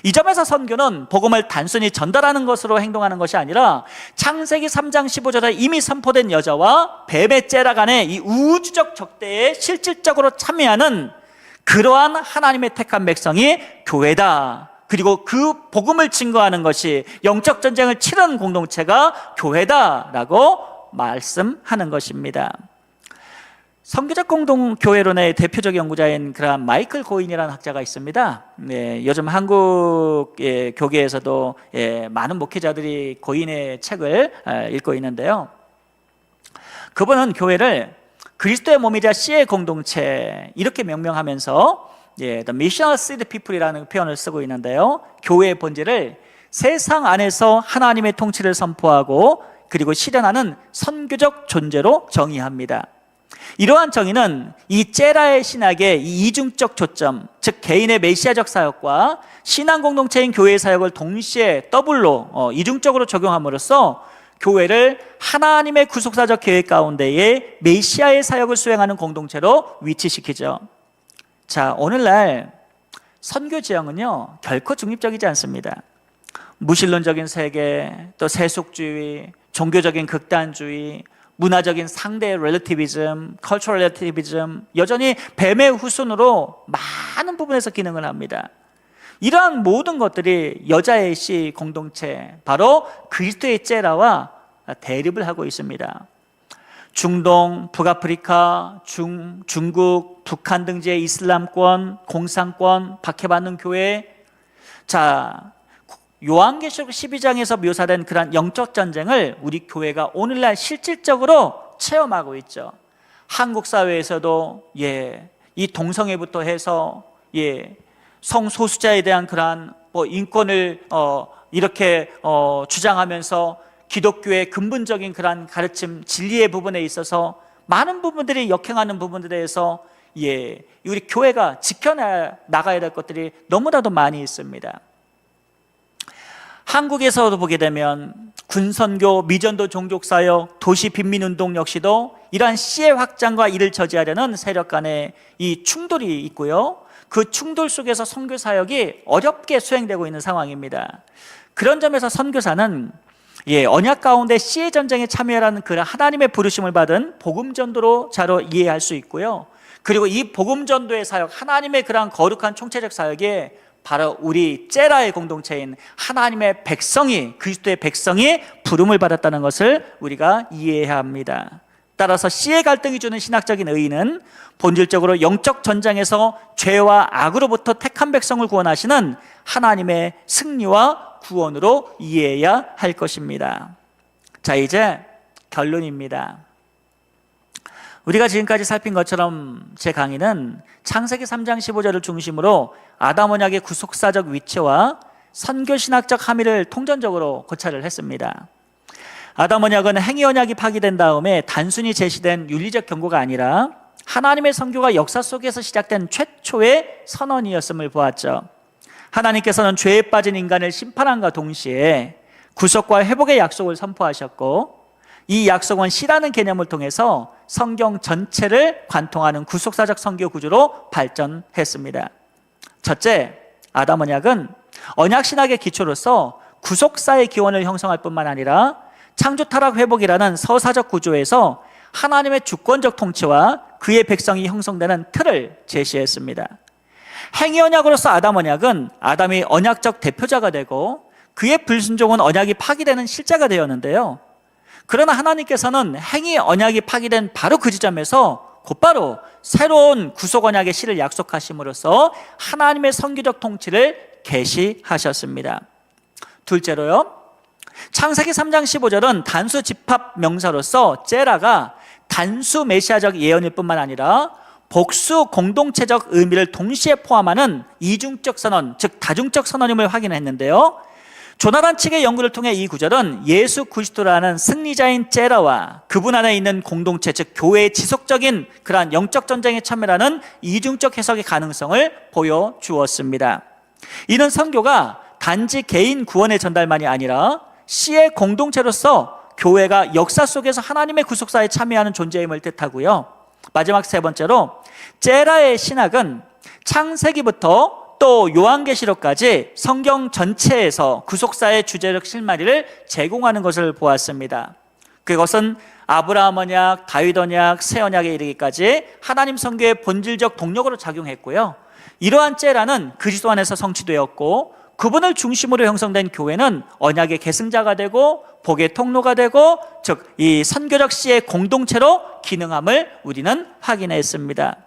[SPEAKER 1] 이 점에서 선교는 복음을 단순히 전달하는 것으로 행동하는 것이 아니라 창세기 3장 15절에 이미 선포된 여자와 뱀의 째라 간의 이 우주적 적대에 실질적으로 참여하는 그러한 하나님의 택한 백성이 교회다. 그리고 그 복음을 증거하는 것이 영적 전쟁을 치르는 공동체가 교회다라고 말씀하는 것입니다. 선교적 공동교회론의 대표적 연구자인 그러한 마이클 고인이라는 학자가 있습니다. 요즘 한국 교계에서도 많은 목회자들이 고인의 책을 읽고 있는데요, 그분은 교회를 그리스도의 몸이자 씨의 공동체, 이렇게 명명하면서 The Missional Seed People이라는 표현을 쓰고 있는데요, 교회의 본질을 세상 안에서 하나님의 통치를 선포하고 그리고 실현하는 선교적 존재로 정의합니다. 이러한 정의는 이 째라의 신학의 이 이중적 초점, 즉 개인의 메시아적 사역과 신앙 공동체인 교회의 사역을 동시에 더블로 이중적으로 적용함으로써 교회를 하나님의 구속사적 계획 가운데에 메시아의 사역을 수행하는 공동체로 위치시키죠. 자, 오늘날 선교 지형은요 결코 중립적이지 않습니다. 무신론적인 세계, 또 세속주의, 종교적인 극단주의, 문화적인 상대 렐러티비즘, 컬처럴 렐러티비즘, 여전히 뱀의 후손으로 많은 부분에서 기능을 합니다. 이러한 모든 것들이 여자의 씨 공동체, 바로 그리스도의 째라와 대립을 하고 있습니다. 중동, 북아프리카, 중국, 북한 등지의 이슬람권, 공산권, 박해받는 교회. 자, 요한계시록 12장에서 묘사된 그런 영적 전쟁을 우리 교회가 오늘날 실질적으로 체험하고 있죠. 한국 사회에서도 이 동성애부터 해서 성소수자에 대한 그러한 인권을 이렇게 주장하면서 기독교의 근본적인 그러한 가르침, 진리의 부분에 있어서 많은 부분들이 역행하는 부분들에 대해서 우리 교회가 지켜나가야 될 것들이 너무나도 많이 있습니다. 한국에서도 보게 되면 군선교, 미전도 종족사역, 도시 빈민운동 역시도 이러한 씨의 확장과 이를 저지하려는 세력 간의 이 충돌이 있고요, 그 충돌 속에서 선교 사역이 어렵게 수행되고 있는 상황입니다. 그런 점에서 선교사는 언약 가운데 씨의 전쟁에 참여하라는 그런 하나님의 부르심을 받은 복음전도로 자로 이해할 수 있고요, 그리고 이 복음전도의 사역, 하나님의 그러한 거룩한 총체적 사역에 바로 우리 째라의 공동체인 하나님의 백성이, 그리스도의 백성이 부름을 받았다는 것을 우리가 이해해야 합니다. 따라서 씨의 갈등이 주는 신학적인 의의는 본질적으로 영적 전장에서 죄와 악으로부터 택한 백성을 구원하시는 하나님의 승리와 구원으로 이해해야 할 것입니다. 자, 이제 결론입니다. 우리가 지금까지 살핀 것처럼 제 강의는 창세기 3장 15절을 중심으로 아담 언약의 구속사적 위치와 선교신학적 함의를 통전적으로 고찰을 했습니다. 아담 언약은 행위 언약이 파기된 다음에 단순히 제시된 윤리적 경고가 아니라 하나님의 선교가 역사 속에서 시작된 최초의 선언이었음을 보았죠. 하나님께서는 죄에 빠진 인간을 심판함과 동시에 구속과 회복의 약속을 선포하셨고, 이 약속은 씨라는 개념을 통해서 성경 전체를 관통하는 구속사적 선교 구조로 발전했습니다. 첫째, 아담 언약은 언약 신학의 기초로서 구속사의 기원을 형성할 뿐만 아니라 창조 타락 회복이라는 서사적 구조에서 하나님의 주권적 통치와 그의 백성이 형성되는 틀을 제시했습니다. 행위 언약으로서 아담 언약은 아담이 언약적 대표자가 되고 그의 불순종은 언약이 파기되는 실자가 되었는데요. 그러나 하나님께서는 행위 언약이 파기된 바로 그 지점에서 곧바로 새로운 구속 언약의 실을 약속하심으로써 하나님의 선교적 통치를 계시하셨습니다. 둘째로요, 창세기 3장 15절은 단수 집합 명사로서 째라가 단수 메시아적 예언일 뿐만 아니라 복수 공동체적 의미를 동시에 포함하는 이중적 선언, 즉 다중적 선언임을 확인했는데요. 조나단 측의 연구를 통해 이 구절은 예수 그리스도라는 승리자인 째라와 그분 안에 있는 공동체, 즉 교회의 지속적인 그러한 영적 전쟁에 참여하는 이중적 해석의 가능성을 보여주었습니다. 이는 선교가 단지 개인 구원의 전달만이 아니라 씨의 공동체로서 교회가 역사 속에서 하나님의 구속사에 참여하는 존재임을 뜻하고요. 마지막 세 번째로 째라의 신학은 창세기부터 또 요한계시록까지 성경 전체에서 구속사의 주제적 실마리를 제공하는 것을 보았습니다. 그것은 아브라함 언약, 다윗 언약, 새 언약에 이르기까지 하나님 선교의 본질적 동력으로 작용했고요. 이러한 째라는 그리스도 안에서 성취되었고, 그분을 중심으로 형성된 교회는 언약의 계승자가 되고 복의 통로가 되고, 즉 이 선교적 씨의 공동체로 기능함을 우리는 확인했습니다.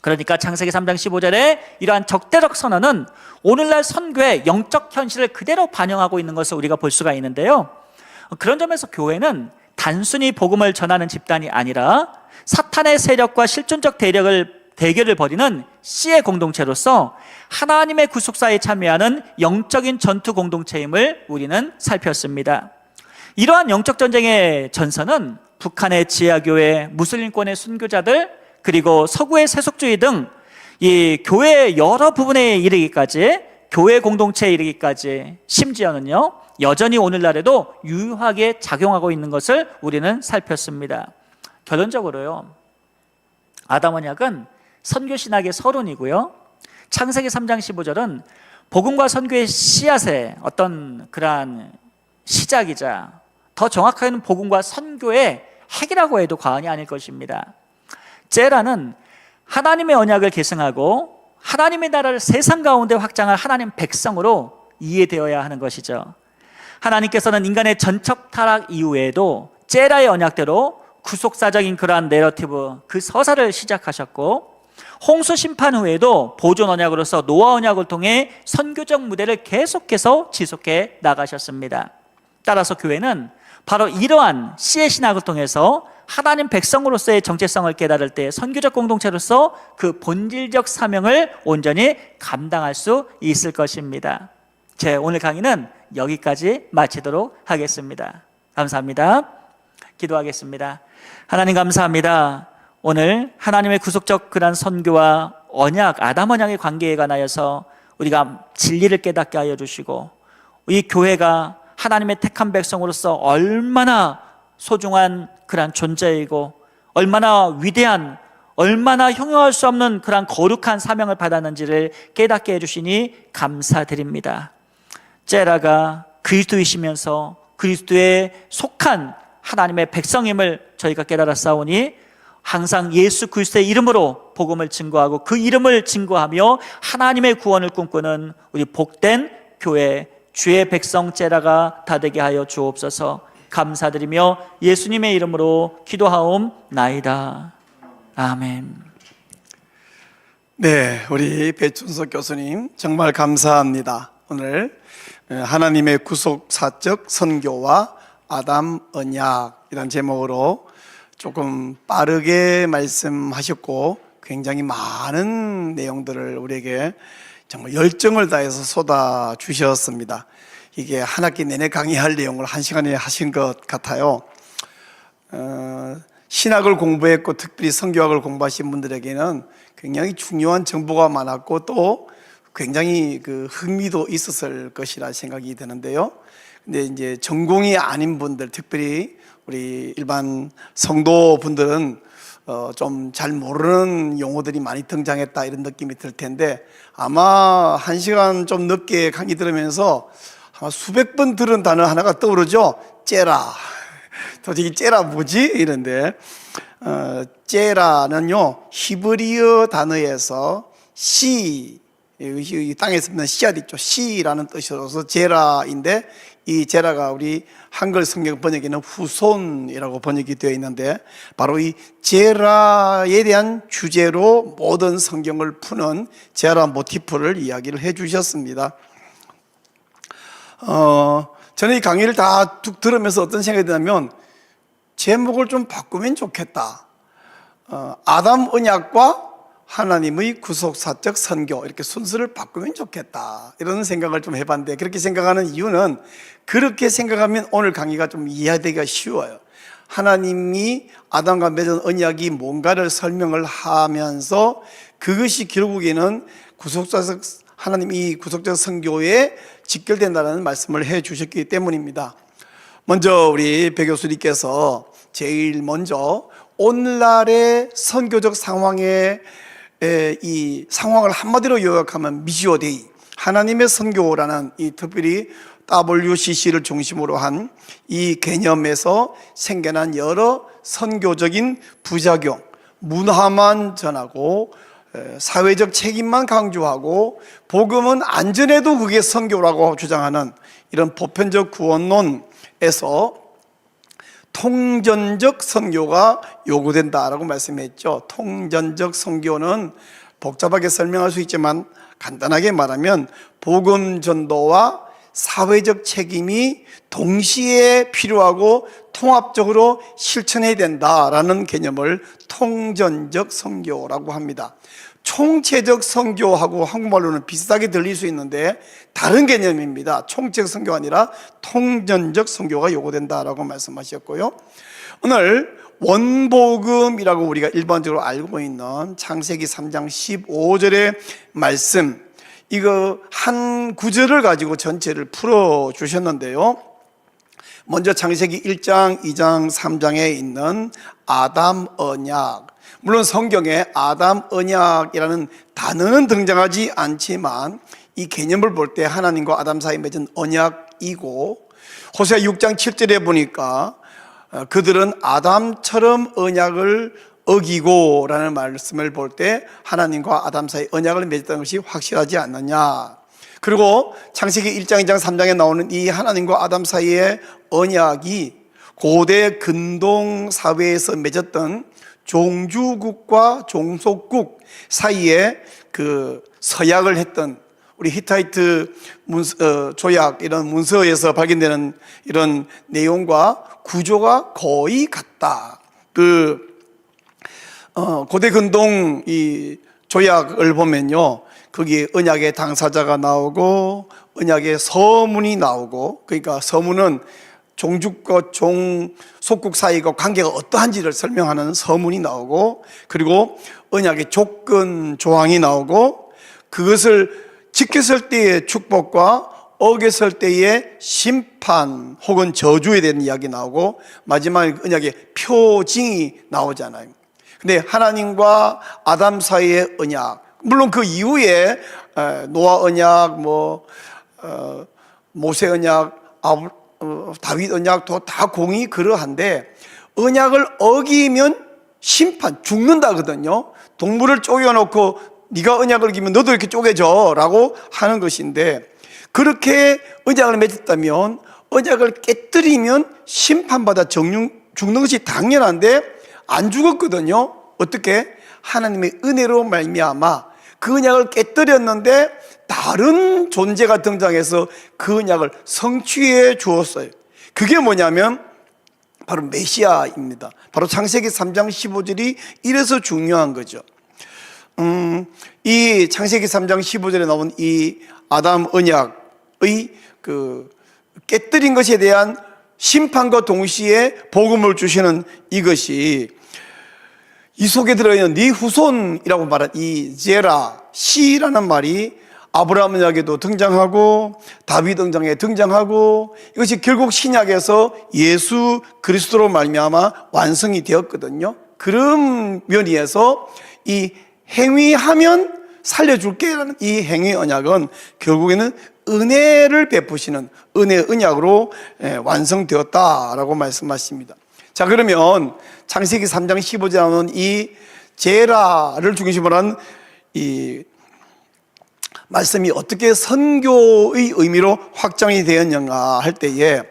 [SPEAKER 1] 그러니까 창세기 3장 15절에 이러한 적대적 선언은 오늘날 선교의 영적 현실을 그대로 반영하고 있는 것을 우리가 볼 수가 있는데요. 그런 점에서 교회는 단순히 복음을 전하는 집단이 아니라 사탄의 세력과 실존적 대결을 벌이는 씨의 공동체로서 하나님의 구속사에 참여하는 영적인 전투 공동체임을 우리는 살폈습니다. 이러한 영적 전쟁의 전선은 북한의 지하교회, 무슬림권의 순교자들, 그리고 서구의 세속주의 등 이 교회의 여러 부분에 이르기까지, 교회 공동체에 이르기까지, 심지어는요 여전히 오늘날에도 유효하게 작용하고 있는 것을 우리는 살폈습니다. 결론적으로요, 아담 언약은 선교신학의 서론이고요, 창세기 3장 15절은 복음과 선교의 씨앗의 어떤 그러한 시작이자, 더 정확하게는 복음과 선교의 핵이라고 해도 과언이 아닐 것입니다. 째라는 하나님의 언약을 계승하고 하나님의 나라를 세상 가운데 확장할 하나님 백성으로 이해되어야 하는 것이죠. 하나님께서는 인간의 전적 타락 이후에도 째라의 언약대로 구속사적인 그러한 내러티브, 그 서사를 시작하셨고, 홍수 심판 후에도 보존 언약으로서 노아 언약을 통해 선교적 무대를 계속해서 지속해 나가셨습니다. 따라서 교회는 바로 이러한 씨의 신학을 통해서 하나님 백성으로서의 정체성을 깨달을 때 선교적 공동체로서 그 본질적 사명을 온전히 감당할 수 있을 것입니다. 제 오늘 강의는 여기까지 마치도록 하겠습니다. 감사합니다. 기도하겠습니다. 하나님 감사합니다. 오늘 하나님의 구속적 그런 선교와 언약, 아담 언약의 관계에 관하여서 우리가 진리를 깨닫게 하여 주시고, 이 교회가 하나님의 택한 백성으로서 얼마나 소중한 그러한 존재이고 얼마나 위대한, 얼마나 형용할 수 없는 그러한 거룩한 사명을 받았는지를 깨닫게 해주시니 감사드립니다. 째라가 그리스도이시면서 그리스도에 속한 하나님의 백성임을 저희가 깨달았사오니 항상 예수 그리스도의 이름으로 복음을 증거하고 그 이름을 증거하며 하나님의 구원을 꿈꾸는 우리 복된 교회 주의 백성 째라가 다 되게 하여 주옵소서. 감사드리며 예수님의 이름으로 기도하옵나이다. 아멘.
[SPEAKER 2] 네, 우리 배춘석 교수님 정말 감사합니다. 오늘 하나님의 구속사적 선교와 아담 언약이라는 제목으로 조금 빠르게 말씀하셨고 굉장히 많은 내용들을 우리에게 정말 열정을 다해서 쏟아 주셨습니다. 이게 한 학기 내내 강의할 내용을 한 시간에 하신 것 같아요. 신학을 공부했고 특별히 선교학을 공부하신 분들에게는 굉장히 중요한 정보가 많았고 또 굉장히 흥미도 있었을 것이라 생각이 드는데요. 근데 이제 전공이 아닌 분들, 특별히 우리 일반 성도분들은 좀 잘 모르는 용어들이 많이 등장했다 이런 느낌이 들 텐데 아마 한 시간 좀 넘게 강의 들으면서 아마 수백 번 들은 단어 하나가 떠오르죠. 째라. 도대체 째라 뭐지? 이런데 째라는요 히브리어 단어에서 씨, 이 땅에 쓰는 씨앗 있죠. 씨라는 뜻으로서 제라인데 이 제라가 우리 한글 성경 번역에는 후손이라고 번역이 되어 있는데 바로 이 제라에 대한 주제로 모든 성경을 푸는 제라 모티프를 이야기를 해 주셨습니다. 저는 이 강의를 다 쭉 들으면서 어떤 생각이 드냐면 제목을 좀 바꾸면 좋겠다. 아담 언약과 하나님의 구속사적 선교 이렇게 순서를 바꾸면 좋겠다 이런 생각을 좀 해봤는데 그렇게 생각하는 이유는 그렇게 생각하면 오늘 강의가 좀 이해되기가 쉬워요. 하나님이 아담과 맺은 언약이 뭔가를 설명을 하면서 그것이 결국에는 구속사적 하나님이 구속적 선교에 직결된다는 말씀을 해 주셨기 때문입니다. 먼저 우리 배 교수님께서 제일 먼저 오늘날의 선교적 상황에 이 상황을 한마디로 요약하면 미시오 데이, 하나님의 선교라는 이 특별히 WCC를 중심으로 한 이 개념에서 생겨난 여러 선교적인 부작용, 문화만 전하고 사회적 책임만 강조하고 복음은 안전해도 그게 선교라고 주장하는 이런 보편적 구원론에서 통전적 선교가 요구된다라고 말씀했죠. 통전적 선교는 복잡하게 설명할 수 있지만 간단하게 말하면 복음 전도와 사회적 책임이 동시에 필요하고 통합적으로 실천해야 된다라는 개념을 통전적 선교라고 합니다. 총체적 선교하고 한국말로는 비슷하게 들릴 수 있는데 다른 개념입니다. 총체적 선교가 아니라 통전적 선교가 요구된다라고 말씀하셨고요. 오늘 원복음이라고 우리가 일반적으로 알고 있는 창세기 3장 15절의 말씀, 이거 한 구절을 가지고 전체를 풀어주셨는데요. 먼저 창세기 1장, 2장, 3장에 있는 아담 언약, 물론 성경에 아담 언약이라는 단어는 등장하지 않지만 이 개념을 볼 때 하나님과 아담 사이에 맺은 언약이고, 호세아 6장 7절에 보니까 그들은 아담처럼 언약을 어기고 라는 말씀을 볼 때 하나님과 아담 사이 언약을 맺었다는 것이 확실하지 않느냐. 그리고 창세기 1장, 2장, 3장에 나오는 이 하나님과 아담 사이의 언약이 고대 근동 사회에서 맺었던 종주국과 종속국 사이에 그 서약을 했던 우리 히타이트 조약 이런 문서에서 발견되는 이런 내용과 구조가 거의 같다. 고대 근동 이 조약을 보면요, 거기 언약의 당사자가 나오고 언약의 서문이 나오고, 그러니까 서문은 종주국과 종속국 사이가 관계가 어떠한지를 설명하는 서문이 나오고, 그리고 언약의 조건 조항이 나오고, 그것을 지켰을 때의 축복과 어겼을 때의 심판 혹은 저주에 대한 이야기 나오고, 마지막에 언약의 표징이 나오잖아요. 근데 하나님과 아담 사이의 언약, 물론 그 이후에 노아 언약, 모세 언약, 다윗 언약도 다 공이 그러한데, 언약을 어기면 심판, 죽는다거든요. 동물을 쪼개놓고 네가 언약을 어기면 너도 이렇게 쪼개져 라고 하는 것인데, 그렇게 언약을 맺었다면 언약을 깨뜨리면 심판받아 죽는 것이 당연한데 안 죽었거든요. 어떻게? 하나님의 은혜로 말미암아 그 언약을 깨뜨렸는데 다른 존재가 등장해서 그 언약을 성취해 주었어요. 그게 뭐냐면 바로 메시아입니다. 바로 창세기 3장 15절이 이래서 중요한 거죠. 이 창세기 3장 15절에 나온 이 아담 언약의 그 깨뜨린 것에 대한 심판과 동시에 복음을 주시는 이것이 이 속에 들어있는 네 후손이라고 말한 이 제라, 시라는 말이 아브라함 언약에도 등장하고 다윗 언약에 등장하고 이것이 결국 신약에서 예수 그리스도로 말미암아 완성이 되었거든요. 그런 면에서 이 행위하면 살려줄게라는 이 행위 언약은 결국에는 은혜를 베푸시는 은혜 언약으로 완성되었다라고 말씀하십니다. 자, 그러면 창세기 3장 15절에 나오는 이 제라를 중심으로 한 이 말씀이 어떻게 선교의 의미로 확장이 되었는가 할 때에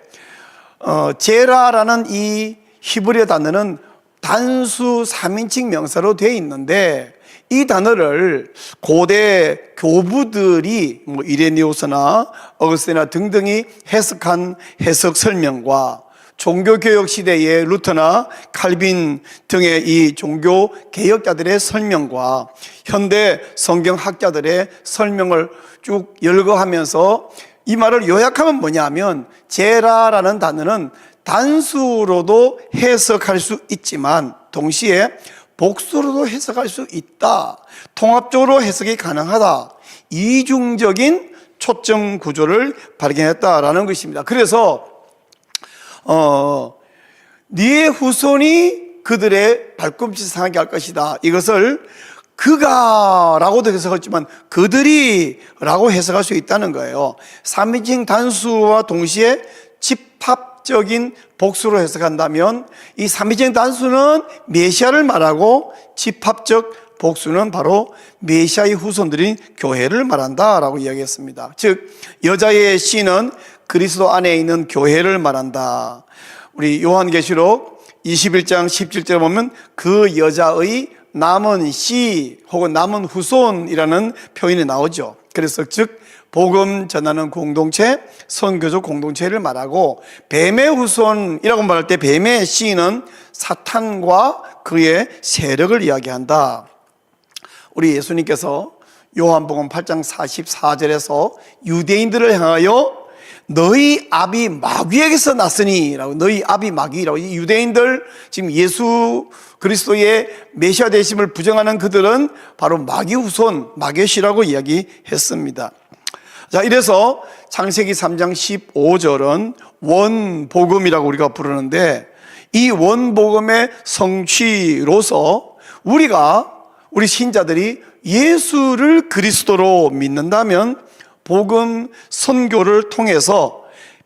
[SPEAKER 2] 제라라는 이 히브리어 단어는 단수 3인칭 명사로 되어 있는데 이 단어를 고대 교부들이 이레니오스나 어거스티나 등등이 해석한 해석 설명과 종교개혁 시대의 루터나 칼빈 등의 이 종교개혁자들의 설명과 현대 성경학자들의 설명을 쭉 열거하면서 이 말을 요약하면 뭐냐면 제라라는 단어는 단수로도 해석할 수 있지만 동시에 복수로도 해석할 수 있다. 통합적으로 해석이 가능하다. 이중적인 초점 구조를 발견했다라는 것입니다. 그래서 네 후손이 그들의 발꿈치 상하게 할 것이다. 이것을 그가라고도 해석했지만 그들이라고 해석할 수 있다는 거예요. 3인칭 단수와 동시에 집합적인 복수로 해석한다면 이 3인칭 단수는 메시아를 말하고 집합적 복수는 바로 메시아의 후손들인 교회를 말한다라고 이야기했습니다. 즉 여자의 씨는 그리스도 안에 있는 교회를 말한다. 우리 요한계시록 21장 17절에 보면 그 여자의 남은 씨 혹은 남은 후손이라는 표현이 나오죠. 그래서 즉 복음 전하는 공동체, 선교적 공동체를 말하고 뱀의 후손이라고 말할 때 뱀의 씨는 사탄과 그의 세력을 이야기한다. 우리 예수님께서 요한복음 8장 44절에서 유대인들을 향하여 너희 아비 마귀에게서 났으니라고, 너희 아비 마귀라고, 이 유대인들 지금 예수 그리스도의 메시아 되심을 부정하는 그들은 바로 마귀 후손, 마귀시라고 이야기했습니다. 자, 이래서 창세기 3장 15절은 원복음이라고 우리가 부르는데 이 원복음의 성취로서 우리 신자들이 예수를 그리스도로 믿는다면 복음 선교를 통해서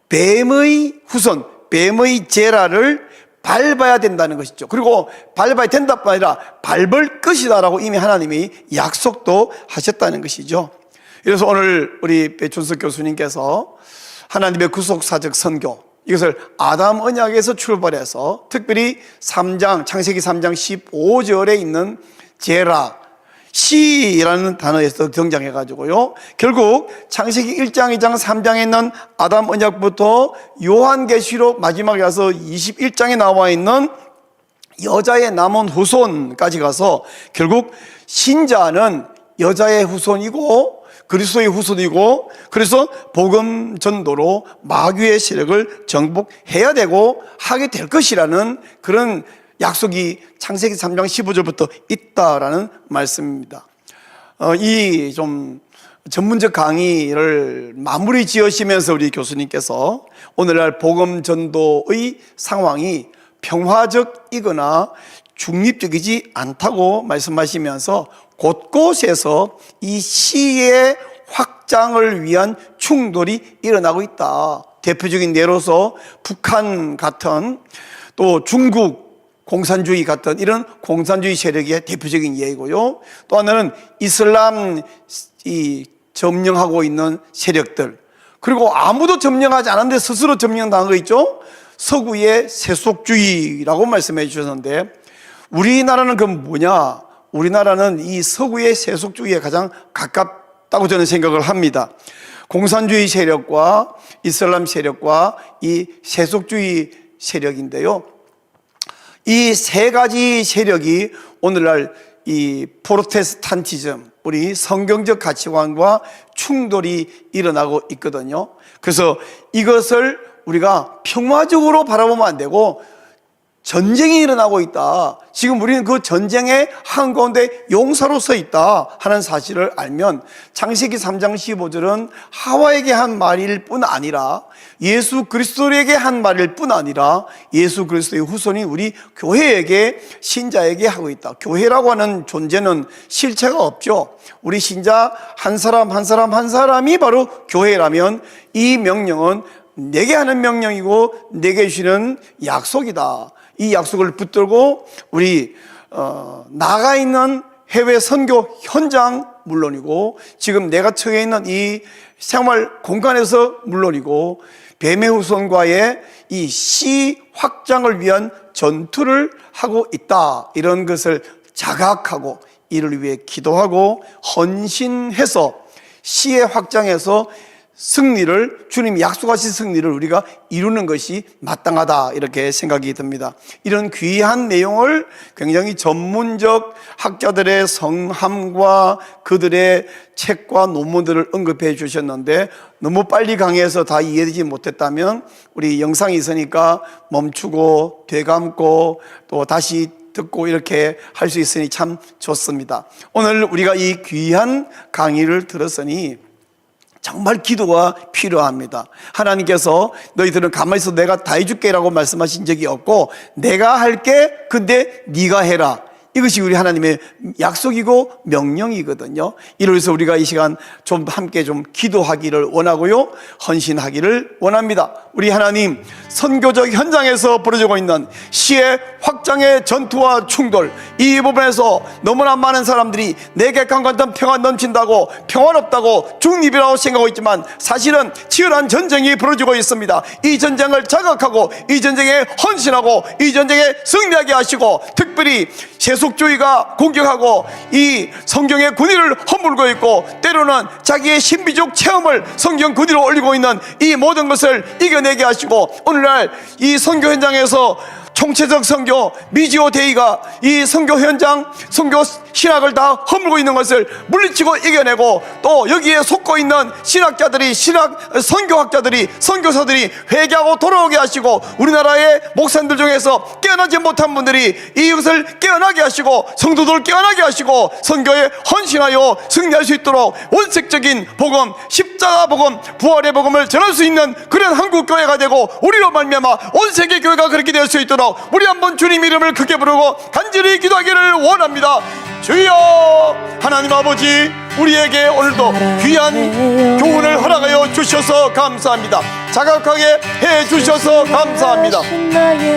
[SPEAKER 2] 뱀의 후손, 뱀의 제라를 밟아야 된다는 것이죠. 그리고 밟아야 된다뿐 아니라 밟을 것이다라고 이미 하나님이 약속도 하셨다는 것이죠. 그래서 오늘 우리 배춘석 교수님께서 하나님의 구속사적 선교, 이것을 아담 언약에서 출발해서 특별히 창세기 3장 15절에 있는 제라, 시라는 단어에서 등장해가지고요. 결국 창세기 1장, 2장, 3장에 있는 아담 언약부터 요한계시록 마지막에 가서 21장에 나와 있는 여자의 남은 후손까지 가서 결국 신자는 여자의 후손이고 그리스도의 후손이고 그래서 복음 전도로 마귀의 세력을 정복해야 되고 하게 될 것이라는 그런 약속이 창세기 3장 15절부터 있다라는 말씀입니다. 이 좀 전문적 강의를 마무리 지으시면서 우리 교수님께서 오늘날 복음 전도의 상황이 평화적이거나 중립적이지 않다고 말씀하시면서 곳곳에서 이 시의 확장을 위한 충돌이 일어나고 있다. 대표적인 예로서 북한 같은 또 중국 공산주의 같은 이런 공산주의 세력의 대표적인 예이고요. 또 하나는 이슬람 점령하고 있는 세력들, 그리고 아무도 점령하지 않았는데 스스로 점령당한 거 있죠? 서구의 세속주의라고 말씀해 주셨는데, 우리나라는 그럼 뭐냐? 우리나라는 이 서구의 세속주의에 가장 가깝다고 저는 생각을 합니다. 공산주의 세력과 이슬람 세력과 이 세속주의 세력인데요, 이 세 가지 세력이 오늘날 이 프로테스탄티즘, 우리 성경적 가치관과 충돌이 일어나고 있거든요. 그래서 이것을 우리가 평화적으로 바라보면 안 되고, 전쟁이 일어나고 있다, 지금 우리는 그 전쟁의 한가운데 용사로 서 있다 하는 사실을 알면, 창세기 3장 15절은 하와에게 한 말일 뿐 아니라 예수 그리스도에게 한 말일 뿐 아니라 예수 그리스도의 후손인 우리 교회에게, 신자에게 하고 있다. 교회라고 하는 존재는 실체가 없죠. 우리 신자 한 사람 한 사람 한 사람이 바로 교회라면, 이 명령은 내게 하는 명령이고 내게 주시는 약속이다. 이 약속을 붙들고 우리 나가 있는 해외 선교 현장 물론이고, 지금 내가 처해 있는 이 생활 공간에서 물론이고, 뱀의 후손과의 이 씨 확장을 위한 전투를 하고 있다, 이런 것을 자각하고 이를 위해 기도하고 헌신해서 씨의 확장에서 승리를, 주님이 약속하신 승리를 우리가 이루는 것이 마땅하다, 이렇게 생각이 듭니다. 이런 귀한 내용을 굉장히 전문적 학자들의 성함과 그들의 책과 논문들을 언급해 주셨는데, 너무 빨리 강의해서 다 이해되지 못했다면 우리 영상이 있으니까 멈추고 되감고 또 다시 듣고 이렇게 할 수 있으니 참 좋습니다. 오늘 우리가 이 귀한 강의를 들었으니 정말 기도가 필요합니다. 하나님께서 너희들은 가만히 있어 내가 다 해줄게 라고 말씀하신 적이 없고, 내가 할게 근데 네가 해라, 이것이 우리 하나님의 약속이고 명령이거든요. 이로 해서 우리가 이 시간 좀 함께 좀 기도하기를 원하고요, 헌신하기를 원합니다. 우리 하나님, 선교적 현장에서 벌어지고 있는 시의 확장의 전투와 충돌, 이 부분에서 너무나 많은 사람들이 내게 강건한 평화 넘친다고, 평화롭다고, 중립이라고 생각하고 있지만 사실은 치열한 전쟁이 벌어지고 있습니다. 이 전쟁을 자각하고 이 전쟁에 헌신하고 이 전쟁에 승리하게 하시고, 특별히 세속주의가 공격하고 이 성경의 권위를 허물고 있고, 때로는 자기의 신비적 체험을 성경 권위로 올리고 있는 이 모든 것을 이겨내게 하시고, 오늘날 이 선교 현장에서 총체적 선교, 미지오 데이가 이 선교 현장, 선교 신학을 다 허물고 있는 것을 물리치고 이겨내고, 또 여기에 속고 있는 신학자들이, 선교학자들이, 선교사들이 회개하고 돌아오게 하시고, 우리나라의 목사님들 중에서 깨어나지 못한 분들이 이것을 깨어나게 하시고, 성도들 깨어나게 하시고, 선교에 헌신하여 승리할 수 있도록 원색적인 복음, 십자가 복음, 부활의 복음을 전할 수 있는 그런 한국교회가 되고, 우리로 말미암아 온 세계 교회가 그렇게 될 수 있도록 우리 한번 주님 이름을 크게 부르고 간절히 기도하기를 원합니다. 주여, 하나님 아버지, 우리에게 오늘도 귀한 교훈을 허락하여 주셔서 감사합니다. 자각하게 해 주셔서 감사합니다.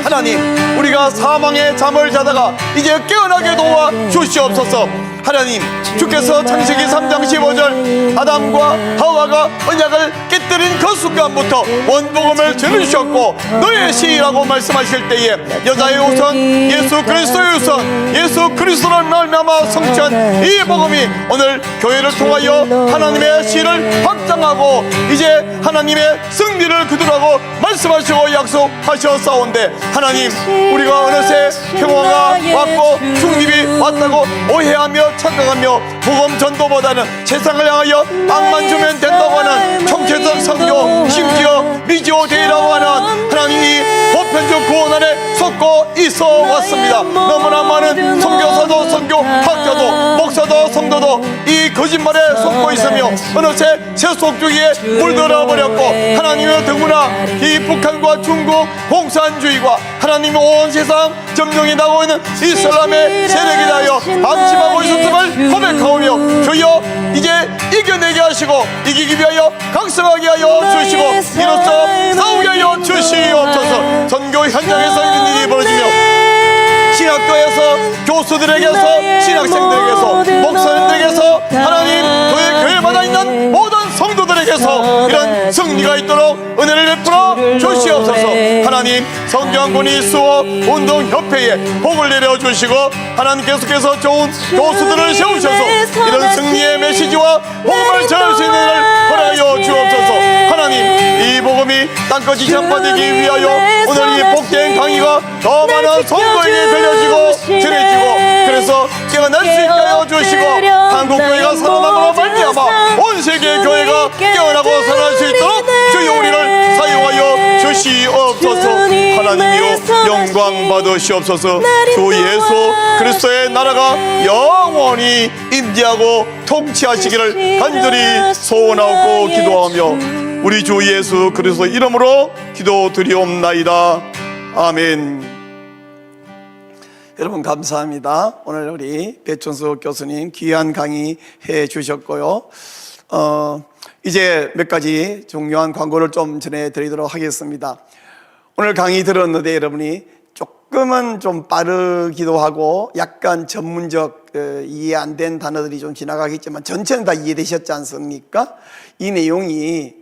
[SPEAKER 2] 하나님, 우리가 사망의 잠을 자다가 이제 깨어나게 도와 주시옵소서. 하나님, 주께서 창세기 3장 15절 아담과 하와가 언약을 깨뜨린 그 순간부터 원복음을 전해주셨고, 너의 시라고 말씀하실 때에 여자의 우선, 예수 그리스도의 우선, 예수 그리스도를 말미암아 성취한 이 복음이 오늘 교회를 통하여 하나님의 시를 확장하고 이제 하나님의 승리를 그들하고 말씀하시고 약속하셨사온데, 하나님, 우리가 어느새 평화가 왔고 중립이 왔다고 오해하며 착각하며 복음 전도보다는 세상을 향하여 악만 주면 된다고 하는 총체적 선교, 심지어 미지오 데이라고 하는 하나님이 보편적 구원 안에 속고 있어 왔습니다. 너무나 많은 선교사도, 선교학자도, 목사도, 성도도 이 거짓말에 속고 있으며 어느새 세속주의에 물들어 버렸고, 하나님의 더구나 이 북한과 중국 공산주의와 하나님 온 세상 점령이 나고 있는 이슬람의 세력이 되어 방심하고 있었음을 고백하오며, 주여 이제 이겨내게 하시고 이기기 위하여 강성하게 하여 주시고 이로써 싸우게 하여 주시옵소서. 선교 현장에서 이런 일이 벌어지며 신학교에서, 교수들에게서, 신학생들에게서, 목사님들에게서, 하나님 교회마다 있는 모든 성도들에게
[SPEAKER 3] 여러분에게서 이런 승리가 있도록 은혜를 베풀어 주시옵소서. 하나님, 성경권이 수어 운동협회에 복을 내려주시고 하나님 계속해서 좋은 교수들을 세우셔서 이런 승리의 메시지와 복음을 전할 수 있는 일을 허락하여 주옵소서. 하나님, 이 복음이 땅끝이 전파되기 위하여 오늘 이 복된 강의가 더 많은 성도에게 들려지고 전해지고 그래서 깨어날 수 있게 하여 주시고 한국교회가 살아남으로 말미암아 온 세계 교회가 깨어나고 살아날 수 있도록 주여 우리를 사용하여 주시옵소서. 하나님이여 영광 받으시옵소서. 주 예수 그리스도의 나라가 영원히 임재하고 통치하시기를 간절히 소원하고 기도하며 우리 주 예수 그리스도 이름으로 기도드리옵나이다. 아멘.
[SPEAKER 2] 여러분 감사합니다. 오늘 우리 배춘수 교수님 귀한 강의 해 주셨고요. 이제 몇 가지 중요한 광고를 좀 전해드리도록 하겠습니다. 오늘 강의 들었는데 여러분이 조금은 좀 빠르기도 하고 약간 전문적 이해 안 된 단어들이 좀 지나가겠지만 전체는 다 이해되셨지 않습니까? 이 내용이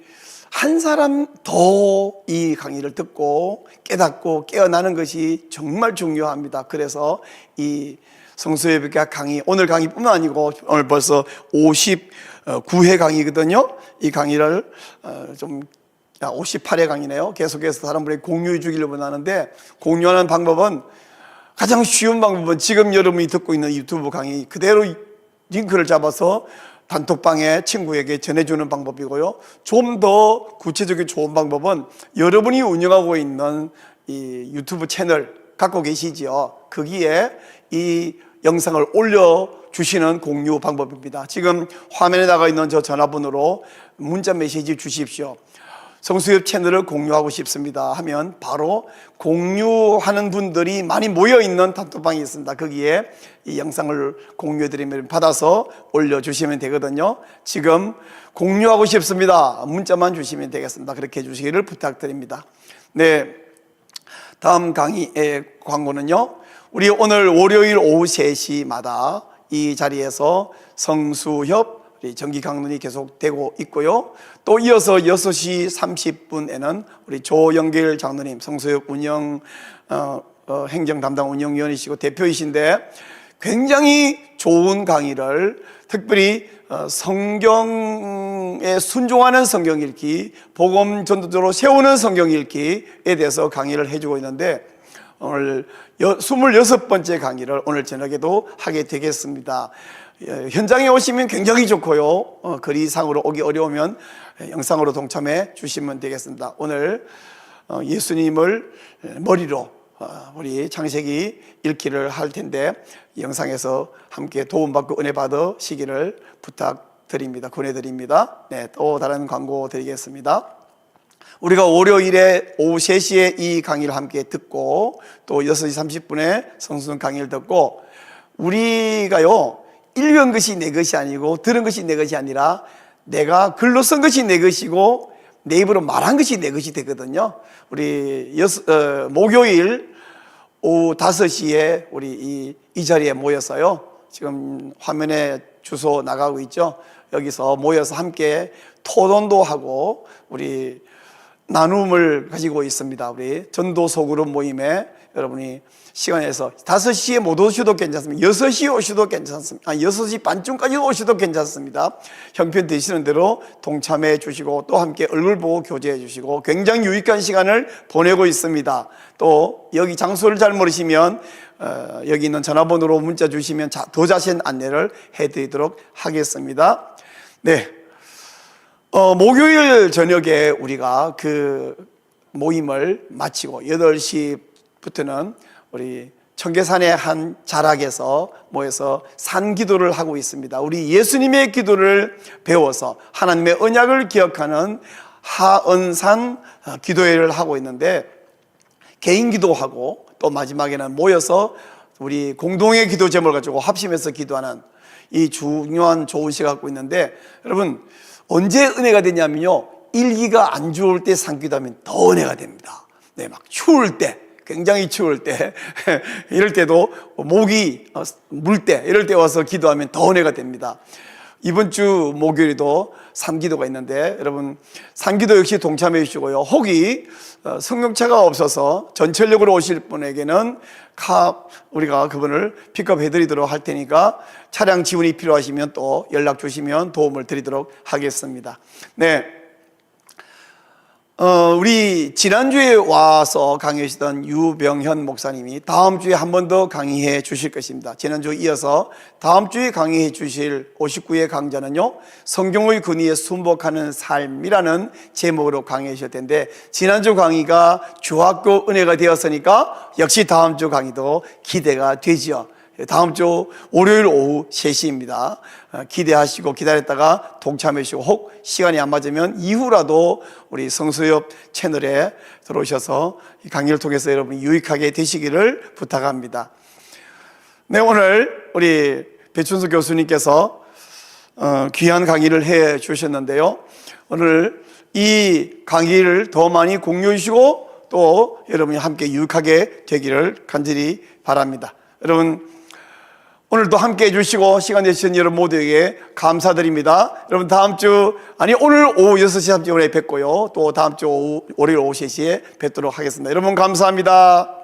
[SPEAKER 2] 한 사람 더 이 강의를 듣고 깨닫고 깨어나는 것이 정말 중요합니다. 그래서 이 성수예배가 강의, 오늘 강의뿐만 아니고 오늘 벌써 59회 강의거든요. 이 강의를 좀 58회 강의네요. 계속해서 다른 분에게 공유해 주기를 원하는데, 공유하는 방법은 가장 쉬운 방법은 지금 여러분이 듣고 있는 유튜브 강의 그대로 링크를 잡아서 단톡방에 친구에게 전해주는 방법이고요. 좀 더 구체적인 좋은 방법은 여러분이 운영하고 있는 이 유튜브 채널 갖고 계시지요. 거기에 이 영상을 올려주시는 공유 방법입니다. 지금 화면에 나가 있는 저 전화번호로 문자 메시지 주십시오. 성수협 채널을 공유하고 싶습니다 하면 바로 공유하는 분들이 많이 모여있는 단톡방이 있습니다. 거기에 이 영상을 공유해드리면 받아서 올려주시면 되거든요. 지금 공유하고 싶습니다 문자만 주시면 되겠습니다. 그렇게 해주시기를 부탁드립니다. 네, 다음 강의의 광고는요, 우리 오늘 월요일 오후 3시마다 이 자리에서 성수협 우리 정기 강론이 계속되고 있고요. 또 이어서 6시 30분에는 우리 조영길 장로님, 성수협 운영 행정 담당 운영위원이시고 대표이신데 굉장히 좋은 강의를 특별히 성경에 순종하는 성경 읽기, 복음 전도자로 세우는 성경 읽기에 대해서 강의를 해주고 있는데 오늘 26번째 강의를 오늘 저녁에도 하게 되겠습니다. 현장에 오시면 굉장히 좋고요. 거리상으로 오기 어려우면 영상으로 동참해 주시면 되겠습니다. 오늘 예수님을 머리로 우리 창세기 읽기를 할 텐데 영상에서 함께 도움받고 은혜 받으시기를 부탁드립니다. 권해드립니다. 네, 또 다른 광고 드리겠습니다. 우리가 월요일에 오후 3시에 이 강의를 함께 듣고 또 6시 30분에 성수는 강의를 듣고 우리가요 읽은 것이 내 것이 아니고 들은 것이 내 것이 아니라 내가 글로 쓴 것이 내 것이고 내 입으로 말한 것이 내 것이 되거든요. 우리 목요일 오후 5시에 우리 이 자리에 모여서요, 지금 화면에 주소 나가고 있죠. 여기서 모여서 함께 토론도 하고 우리 나눔을 가지고 있습니다. 우리 전도 소그룹 모임에 여러분이 시간에서 5시에 못 오셔도 괜찮습니다. 6시 오셔도 괜찮습니다. 6시 반쯤까지 오셔도 괜찮습니다. 형편 되시는 대로 동참해 주시고 또 함께 얼굴 보고 교제해 주시고 굉장히 유익한 시간을 보내고 있습니다. 또 여기 장소를 잘 모르시면 여기 있는 전화번호로 문자 주시면 더 자세한 안내를 해드리도록 하겠습니다. 네, 목요일 저녁에 우리가 그 모임을 마치고 8시부터는 우리 청계산의 한 자락에서 모여서 산기도를 하고 있습니다. 우리 예수님의 기도를 배워서 하나님의 언약을 기억하는 하은산 기도회를 하고 있는데 개인 기도하고 또 마지막에는 모여서 우리 공동의 기도 제목을 가지고 합심해서 기도하는 이 중요한 좋은 시간 갖고 있는데, 여러분 언제 은혜가 되냐면요, 일기가 안 좋을 때 산기도하면 더 은혜가 됩니다. 네, 막 추울 때, 굉장히 추울 때 이럴 때도 목이 물 때 이럴 때 와서 기도하면 더 은혜가 됩니다. 이번 주 목요일에도 상기도가 있는데 여러분 상기도 역시 동참해 주시고요. 혹이 승용차가 없어서 전철역으로 오실 분에게는 우리가 그분을 픽업해 드리도록 할 테니까 차량 지원이 필요하시면 또 연락 주시면 도움을 드리도록 하겠습니다. 네. 우리 지난주에 와서 강의하시던 유병현 목사님이 다음 주에 한 번 더 강의해 주실 것입니다. 지난주 이어서 다음 주에 강의해 주실 59회 강좌는요, 성경의 근위에 순복하는 삶이라는 제목으로 강의해 주실 텐데, 지난주 강의가 주학교 은혜가 되었으니까 역시 다음 주 강의도 기대가 되지요. 다음 주 월요일 오후 3시입니다. 기대하시고 기다렸다가 동참해 주시고, 혹 시간이 안 맞으면 이후라도 우리 성수협 채널에 들어오셔서 이 강의를 통해서 여러분 유익하게 되시기를 부탁합니다. 네, 오늘 우리 배춘수 교수님께서 귀한 강의를 해 주셨는데요. 오늘 이 강의를 더 많이 공유해 주시고 또 여러분이 함께 유익하게 되기를 간절히 바랍니다. 여러분 오늘도 함께 해주시고 시간 내주신 여러분 모두에게 감사드립니다. 여러분 오늘 오후 6시 30분에 뵙고요. 또 다음 주 월요일 오후 3시에 뵙도록 하겠습니다. 여러분 감사합니다.